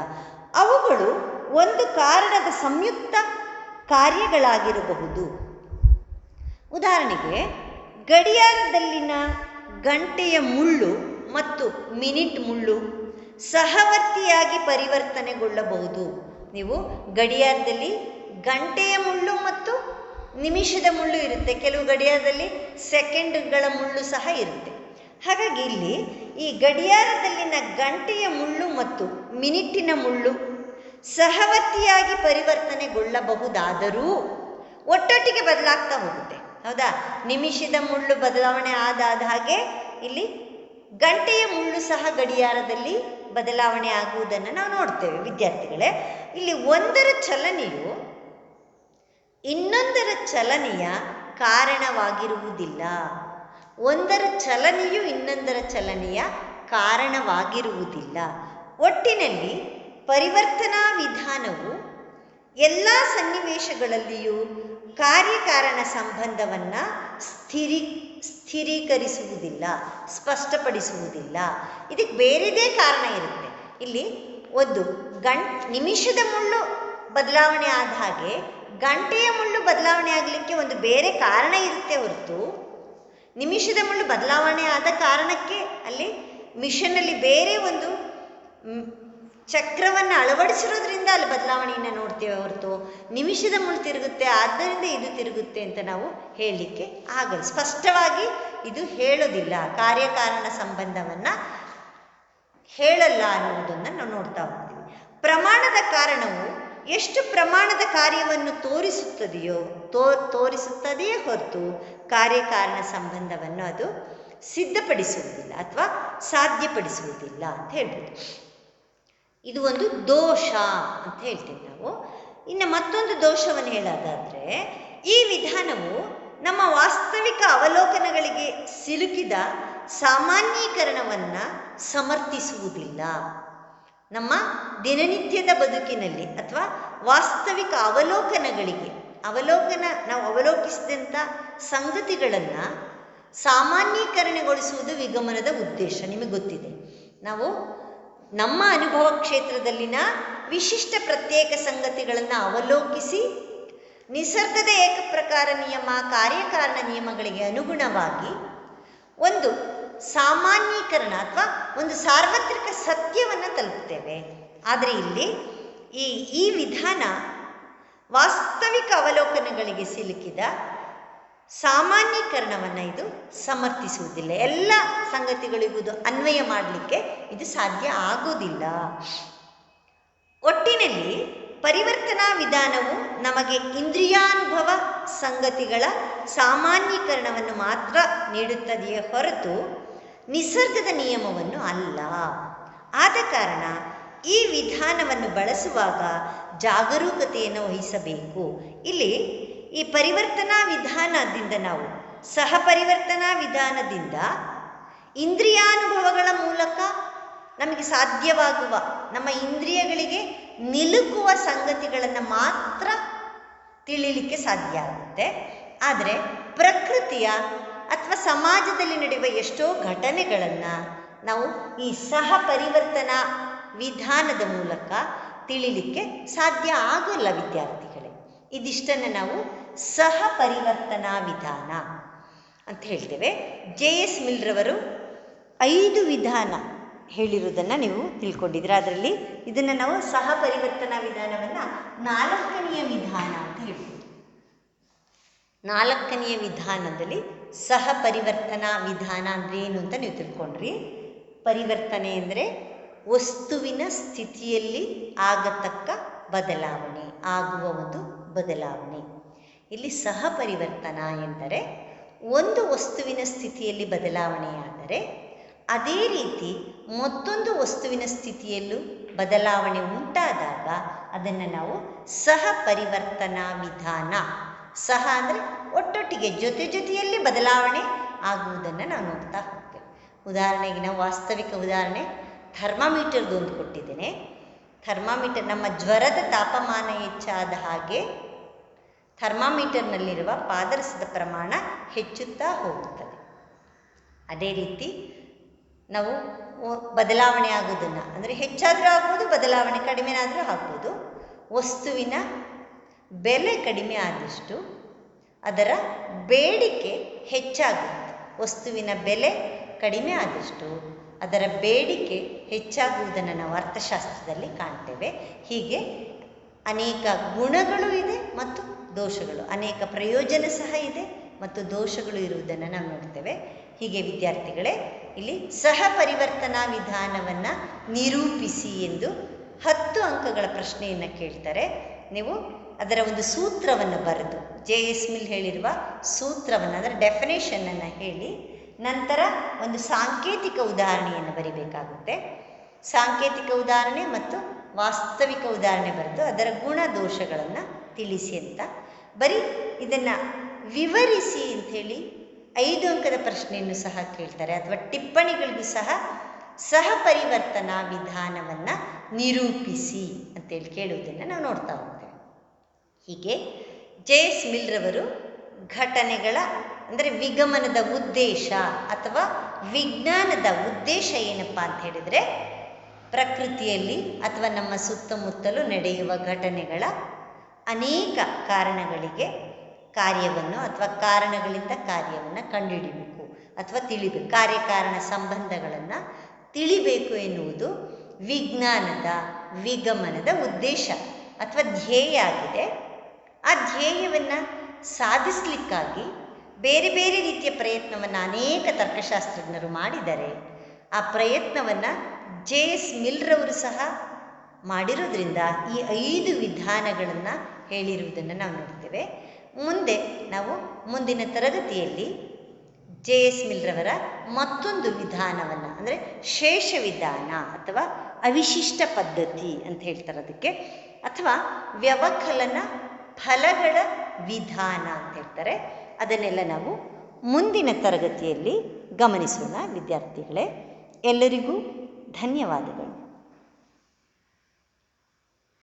A: ಅವುಗಳು ಒಂದು ಕಾರಣದ ಸಂಯುಕ್ತ ಕಾರ್ಯಗಳಾಗಿರಬಹುದು. ಉದಾಹರಣೆಗೆ, ಗಡಿಯಾರದಲ್ಲಿನ ಗಂಟೆಯ ಮುಳ್ಳು ಮತ್ತು ಮಿನಿಟ್ ಮುಳ್ಳು ಸಹವರ್ತಿಯಾಗಿ ಪರಿವರ್ತನೆಗೊಳ್ಳಬಹುದು. ನೀವು ಗಡಿಯಾರದಲ್ಲಿ ಗಂಟೆಯ ಮುಳ್ಳು ಮತ್ತು ನಿಮಿಷದ ಮುಳ್ಳು ಇರುತ್ತೆ, ಕೆಲವು ಗಡಿಯಾರದಲ್ಲಿ ಸೆಕೆಂಡ್ಗಳ ಮುಳ್ಳು ಸಹ ಇರುತ್ತೆ. ಹಾಗಾಗಿ ಇಲ್ಲಿ ಈ ಗಡಿಯಾರದಲ್ಲಿನ ಗಂಟೆಯ ಮುಳ್ಳು ಮತ್ತು ಮಿನಿಟ್ಟಿನ ಮುಳ್ಳು ಸಹವರ್ತಿಯಾಗಿ ಪರಿವರ್ತನೆಗೊಳ್ಳಬಹುದಾದರೂ ಒಟ್ಟೊಟ್ಟಿಗೆ ಬದಲಾಗ್ತಾ ಹೋಗುತ್ತೆ. ಹೌದಾ? ನಿಮಿಷದ ಮುಳ್ಳು ಬದಲಾವಣೆ ಆದ ಹಾಗೆ ಇಲ್ಲಿ ಗಂಟೆಯ ಮುಳ್ಳು ಸಹ ಗಡಿಯಾರದಲ್ಲಿ ಬದಲಾವಣೆ ಆಗುವುದನ್ನು ನಾವು ನೋಡ್ತೇವೆ. ವಿದ್ಯಾರ್ಥಿಗಳೇ, ಇಲ್ಲಿ ಒಂದರ ಚಲನೆಯು ಇನ್ನೊಂದರ ಚಲನೆಯ ಕಾರಣವಾಗಿರುವುದಿಲ್ಲ. ಒಂದರ ಚಲನೆಯು ಇನ್ನೊಂದರ ಚಲನೆಯ ಕಾರಣವಾಗಿರುವುದಿಲ್ಲ. ಒಟ್ಟಿನಲ್ಲಿ ಪರಿವರ್ತನಾ ವಿಧಾನವು ಎಲ್ಲ ಸನ್ನಿವೇಶಗಳಲ್ಲಿಯೂ ಕಾರ್ಯಕಾರಣ ಸಂಬಂಧವನ್ನು ಸ್ಥಿರೀಕರಿಸುವುದಿಲ್ಲ, ಸ್ಪಷ್ಟಪಡಿಸುವುದಿಲ್ಲ. ಇದಕ್ಕೆ ಬೇರೆದೇ ಕಾರಣ ಇರುತ್ತೆ. ಇಲ್ಲಿ ಒಂದು ನಿಮಿಷದ ಮುಳ್ಳು ಬದಲಾವಣೆ ಆದ ಹಾಗೆ ಗಂಟೆಯ ಮುಳ್ಳು ಬದಲಾವಣೆ ಆಗಲಿಕ್ಕೆ ಒಂದು ಬೇರೆ ಕಾರಣ ಇರುತ್ತೆ ಹೊರತು, ನಿಮಿಷದ ಮುಳ್ಳು ಬದಲಾವಣೆ ಆದ ಕಾರಣಕ್ಕೆ ಅಲ್ಲಿ ಮಿಷನ್ನಲ್ಲಿ ಬೇರೆ ಒಂದು ಚಕ್ರವನ್ನು ಅಳವಡಿಸಿರೋದ್ರಿಂದ ಅಲ್ಲಿ ಬದಲಾವಣೆಯನ್ನು ನೋಡ್ತೇವೆ ಹೊರತು ನಿಮಿಷದ ಮುಳು ತಿರುಗುತ್ತೆ ಆದ್ದರಿಂದ ಇದು ತಿರುಗುತ್ತೆ ಅಂತ ನಾವು ಹೇಳಲಿಕ್ಕೆ ಆಗಲ್ಲ. ಸ್ಪಷ್ಟವಾಗಿ ಇದು ಹೇಳೋದಿಲ್ಲ, ಕಾರ್ಯಕಾರಣ ಸಂಬಂಧವನ್ನು ಹೇಳಲ್ಲ ಅನ್ನುವುದನ್ನು ನಾವು ನೋಡ್ತಾ ಹೋಗ್ತೀವಿ. ಪ್ರಮಾಣದ ಕಾರಣವು ಎಷ್ಟು ಪ್ರಮಾಣದ ಕಾರ್ಯವನ್ನು ತೋರಿಸುತ್ತದೆಯೇ ಹೊರತು ಕಾರ್ಯಕಾರಣ ಸಂಬಂಧವನ್ನು ಅದು ಸಿದ್ಧಪಡಿಸುವುದಿಲ್ಲ ಅಥವಾ ಸಾಧ್ಯಪಡಿಸುವುದಿಲ್ಲ ಅಂತ ಹೇಳ್ಬೋದು. ಇದು ಒಂದು ದೋಷ ಅಂತ ಹೇಳ್ತೀವಿ ನಾವು. ಇನ್ನು ಮತ್ತೊಂದು ದೋಷವನ್ನು ಹೇಳೋದಾದರೆ, ಈ ವಿಧಾನವು ನಮ್ಮ ವಾಸ್ತವಿಕ ಅವಲೋಕನಗಳಿಗೆ ಸಿಲುಕಿದ ಸಾಮಾನ್ಯೀಕರಣವನ್ನು ಸಮರ್ಥಿಸುವುದಿಲ್ಲ. ನಮ್ಮ ದಿನನಿತ್ಯದ ಬದುಕಿನಲ್ಲಿ ಅಥವಾ ವಾಸ್ತವಿಕ ನಾವು ಅವಲೋಕಿಸಿದಂಥ ಸಂಗತಿಗಳನ್ನು ಸಾಮಾನ್ಯೀಕರಣಗೊಳಿಸುವುದು ವಿಗಮನದ ಉದ್ದೇಶ. ನಿಮಗೆ ಗೊತ್ತಿದೆ, ನಾವು ನಮ್ಮ ಅನುಭವ ಕ್ಷೇತ್ರದಲ್ಲಿನ ವಿಶಿಷ್ಟ ಪ್ರತ್ಯೇಕ ಸಂಗತಿಗಳನ್ನು ಅವಲೋಕಿಸಿ ನಿಸರ್ಗದ ಏಕಪ್ರಕಾರ ನಿಯಮ, ಕಾರ್ಯಕಾರಣ ನಿಯಮಗಳಿಗೆ ಅನುಗುಣವಾಗಿ ಒಂದು ಸಾಮಾನ್ಯೀಕರಣ ಅಥವಾ ಒಂದು ಸಾರ್ವತ್ರಿಕ ಸತ್ಯವನ್ನು ತಲುಪುತ್ತೇವೆ. ಆದರೆ ಇಲ್ಲಿ ಈ ವಿಧಾನ ವಾಸ್ತವಿಕ ಅವಲೋಕನಗಳಿಗೆ ಸಿಲುಕಿದ ಸಾಮಾನ್ಯೀಕರಣವನ್ನು ಇದು ಸಮರ್ಥಿಸುವುದಿಲ್ಲ. ಎಲ್ಲ ಸಂಗತಿಗಳಿಗೂ ಇದು ಅನ್ವಯ ಮಾಡಲಿಕ್ಕೆ ಇದು ಸಾಧ್ಯ ಆಗುವುದಿಲ್ಲ. ಒಟ್ಟಿನಲ್ಲಿ ಪರಿವರ್ತನಾ ವಿಧಾನವು ನಮಗೆ ಇಂದ್ರಿಯಾನುಭವ ಸಂಗತಿಗಳ ಸಾಮಾನ್ಯೀಕರಣವನ್ನು ಮಾತ್ರ ನೀಡುತ್ತದೆಯೇ ಹೊರತು ನಿಸರ್ಗದ ನಿಯಮವನ್ನು ಅಲ್ಲ. ಆದ ಕಾರಣ ಈ ವಿಧಾನವನ್ನು ಬಳಸುವಾಗ ಜಾಗರೂಕತೆಯನ್ನು ವಹಿಸಬೇಕು. ಇಲ್ಲಿ ಈ ಪರಿವರ್ತನಾ ವಿಧಾನದಿಂದ ನಾವು ಸಹಪರಿವರ್ತನಾ ವಿಧಾನದಿಂದ ಇಂದ್ರಿಯಾನುಭವಗಳ ಮೂಲಕ ನಮಗೆ ಸಾಧ್ಯವಾಗುವ, ನಮ್ಮ ಇಂದ್ರಿಯಗಳಿಗೆ ನಿಲುಕುವ ಸಂಗತಿಗಳನ್ನು ಮಾತ್ರ ತಿಳಿಲಿಕ್ಕೆ ಸಾಧ್ಯ ಆಗುತ್ತೆ. ಆದರೆ ಪ್ರಕೃತಿಯ ಅಥವಾ ಸಮಾಜದಲ್ಲಿ ನಡೆಯುವ ಎಷ್ಟೋ ಘಟನೆಗಳನ್ನು ನಾವು ಈ ಸಹಪರಿವರ್ತನಾ ವಿಧಾನದ ಮೂಲಕ ತಿಳಿಲಿಕ್ಕೆ ಸಾಧ್ಯ ಆಗೋಲ್ಲ ವಿದ್ಯಾರ್ಥಿಗಳೇ. ಇದಿಷ್ಟನ್ನು ನಾವು ಸಹಪರಿವರ್ತನಾ ವಿಧಾನ ಅಂತ ಹೇಳ್ತೇವೆ. JS ಮಿಲ್ರವರು 5 ವಿಧಾನ ಹೇಳಿರುವುದನ್ನು ನೀವು ತಿಳ್ಕೊಂಡಿದ್ರೆ, ಅದರಲ್ಲಿ ಇದನ್ನು ನಾವು ಸಹಪರಿವರ್ತನಾ ವಿಧಾನವನ್ನು 4ನೆಯ ವಿಧಾನ ಅಂತ ಹೇಳ್ಬೋದು. 4ನೆಯ ವಿಧಾನದಲ್ಲಿ ಸಹಪರಿವರ್ತನಾ ವಿಧಾನ ಅಂದರೆ ಏನು ಅಂತ ನೀವು ತಿಳ್ಕೊಂಡ್ರಿ. ಪರಿವರ್ತನೆ ಅಂದರೆ ವಸ್ತುವಿನ ಸ್ಥಿತಿಯಲ್ಲಿ ಆಗತಕ್ಕ ಬದಲಾವಣೆ, ಆಗುವ ಒಂದು ಬದಲಾವಣೆ. ಇಲ್ಲಿ ಸಹಪರಿವರ್ತನಾ ಎಂದರೆ ಒಂದು ವಸ್ತುವಿನ ಸ್ಥಿತಿಯಲ್ಲಿ ಬದಲಾವಣೆಯಾದರೆ ಅದೇ ರೀತಿ ಮತ್ತೊಂದು ವಸ್ತುವಿನ ಸ್ಥಿತಿಯಲ್ಲೂ ಬದಲಾವಣೆ ಉಂಟಾದಾಗ ಅದನ್ನು ನಾವು ಸಹಪರಿವರ್ತನಾ ವಿಧಾನ. ಸಹ ಅಂದರೆ ಒಟ್ಟೊಟ್ಟಿಗೆ ಜೊತೆಯಲ್ಲಿ ಬದಲಾವಣೆ ಆಗುವುದನ್ನು ನಾವು ನೋಡ್ತಾ ಹೋಗ್ತೇವೆ. ಉದಾಹರಣೆಗೆ ನಾವು ವಾಸ್ತವಿಕ ಉದಾಹರಣೆ ಥರ್ಮಾಮೀಟರ್ದು ಒಂದು ಕೊಟ್ಟಿದ್ದೇನೆ. ಥರ್ಮಾಮೀಟರ್, ನಮ್ಮ ಜ್ವರದ ತಾಪಮಾನ ಹೆಚ್ಚಾದ ಹಾಗೆ ಥರ್ಮಾಮೀಟರ್ನಲ್ಲಿರುವ ಪಾದರಸದ ಪ್ರಮಾಣ ಹೆಚ್ಚುತ್ತಾ ಹೋಗುತ್ತದೆ. ಅದೇ ರೀತಿ ನಾವು ಬದಲಾವಣೆ ಆಗೋದನ್ನು, ಅಂದರೆ ಹೆಚ್ಚಾದರೂ ಆಗ್ಬೋದು, ಬದಲಾವಣೆ ಕಡಿಮೆನಾದರೂ ಆಗ್ಬೋದು. ವಸ್ತುವಿನ ಬೆಲೆ ಕಡಿಮೆ ಆದಷ್ಟು ಅದರ ಬೇಡಿಕೆ ಹೆಚ್ಚಾಗುತ್ತೆ. ವಸ್ತುವಿನ ಬೆಲೆ ಕಡಿಮೆ ಆದಷ್ಟು ಅದರ ಬೇಡಿಕೆ ಹೆಚ್ಚಾಗುವುದನ್ನು ನಾವು ಅರ್ಥಶಾಸ್ತ್ರದಲ್ಲಿ ಕಾಣ್ತೇವೆ. ಹೀಗೆ ಅನೇಕ ಗುಣಗಳು ಇದೆ ಮತ್ತು ದೋಷಗಳು, ಅನೇಕ ಪ್ರಯೋಜನ ಸಹ ಇದೆ ಮತ್ತು ದೋಷಗಳು ಇರುವುದನ್ನು ನಾವು ನೋಡ್ತೇವೆ. ಹೀಗೆ ವಿದ್ಯಾರ್ಥಿಗಳೇ, ಇಲ್ಲಿ ಸಹಪರಿವರ್ತನಾ ವಿಧಾನವನ್ನು ನಿರೂಪಿಸಿ ಎಂದು 10 ಅಂಕಗಳ ಪ್ರಶ್ನೆಯನ್ನು ಕೇಳ್ತಾರೆ. ನೀವು ಅದರ ಒಂದು ಸೂತ್ರವನ್ನು ಬರೆದು, JS ಮಿಲ್ ಹೇಳಿರುವ ಸೂತ್ರವನ್ನು, ಅದರ ಡೆಫಿನೇಷನನ್ನು ಹೇಳಿ ನಂತರ ಒಂದು ಸಾಂಕೇತಿಕ ಉದಾಹರಣೆಯನ್ನು ಬರಿಬೇಕಾಗುತ್ತೆ. ಸಾಂಕೇತಿಕ ಉದಾಹರಣೆ ಮತ್ತು ವಾಸ್ತವಿಕ ಉದಾಹರಣೆ ಬರೆದು ಅದರ ಗುಣ ದೋಷಗಳನ್ನು ತಿಳಿಸಿ ಅಂತ ಬರೀ ಇದನ್ನು ವಿವರಿಸಿ ಅಂಥೇಳಿ 5 ಅಂಕದ ಪ್ರಶ್ನೆಯನ್ನು ಸಹ ಕೇಳ್ತಾರೆ. ಅಥವಾ ಟಿಪ್ಪಣಿಗಳಿಗೂ ಸಹ ಸಹಪರಿವರ್ತನಾ ವಿಧಾನವನ್ನು ನಿರೂಪಿಸಿ ಅಂತೇಳಿ ಕೇಳುವುದನ್ನು ನಾವು ನೋಡ್ತಾ ಹೋಗ್ತೇವೆ. ಹೀಗೆ JS ಮಿಲ್ರವರು ಘಟನೆಗಳ, ಅಂದರೆ ವಿಗಮನದ ಉದ್ದೇಶ ಅಥವಾ ವಿಜ್ಞಾನದ ಉದ್ದೇಶ ಏನಪ್ಪ ಅಂತ ಹೇಳಿದರೆ, ಪ್ರಕೃತಿಯಲ್ಲಿ ಅಥವಾ ನಮ್ಮ ಸುತ್ತಮುತ್ತಲೂ ನಡೆಯುವ ಘಟನೆಗಳ ಅನೇಕ ಕಾರಣಗಳಿಗೆ ಕಾರ್ಯವನ್ನು ಅಥವಾ ಕಾರಣಗಳಿಂದ ಕಾರ್ಯವನ್ನು ಕಂಡುಹಿಡಿಯಬೇಕು ಅಥವಾ ತಿಳಿಬೇಕು, ಕಾರ್ಯಕಾರಣ ಸಂಬಂಧಗಳನ್ನು ತಿಳಿಬೇಕು ಎನ್ನುವುದು ವಿಜ್ಞಾನದ ವಿಗಮನದ ಉದ್ದೇಶ ಅಥವಾ ಧ್ಯೇಯ ಆಗಿದೆ. ಆ ಧ್ಯೇಯವನ್ನು ಸಾಧಿಸಲಿಕ್ಕಾಗಿ ಬೇರೆ ಬೇರೆ ರೀತಿಯ ಪ್ರಯತ್ನವನ್ನು ಅನೇಕ ತರ್ಕಶಾಸ್ತ್ರಜ್ಞರು ಮಾಡಿದ್ದಾರೆ. ಆ ಪ್ರಯತ್ನವನ್ನು JS ಮಿಲ್ರವರು ಸಹ ಮಾಡಿರೋದ್ರಿಂದ ಈ 5 ವಿಧಾನಗಳನ್ನು ಹೇಳಿರುವುದನ್ನು ನಾವು ನೋಡ್ತೇವೆ. ಮುಂದೆ ನಾವು ಮುಂದಿನ ತರಗತಿಯಲ್ಲಿ JS ಮಿಲ್ರವರ ಮತ್ತೊಂದು ವಿಧಾನವನ್ನು, ಅಂದರೆ ಶೇಷ ವಿಧಾನ ಅಥವಾ ಅವಿಶಿಷ್ಟ ಪದ್ಧತಿ ಅಂತ ಹೇಳ್ತಾರೆ ಅದಕ್ಕೆ, ಅಥವಾ ವ್ಯವಕಲನ ಫಲಗಳ ವಿಧಾನ ಅಂತ ಹೇಳ್ತಾರೆ, ಅದನ್ನೆಲ್ಲ ನಾವು ಮುಂದಿನ ತರಗತಿಯಲ್ಲಿ ಗಮನಿಸೋಣ ವಿದ್ಯಾರ್ಥಿಗಳೇ. ಎಲ್ಲರಿಗೂ ಧನ್ಯವಾದಗಳು.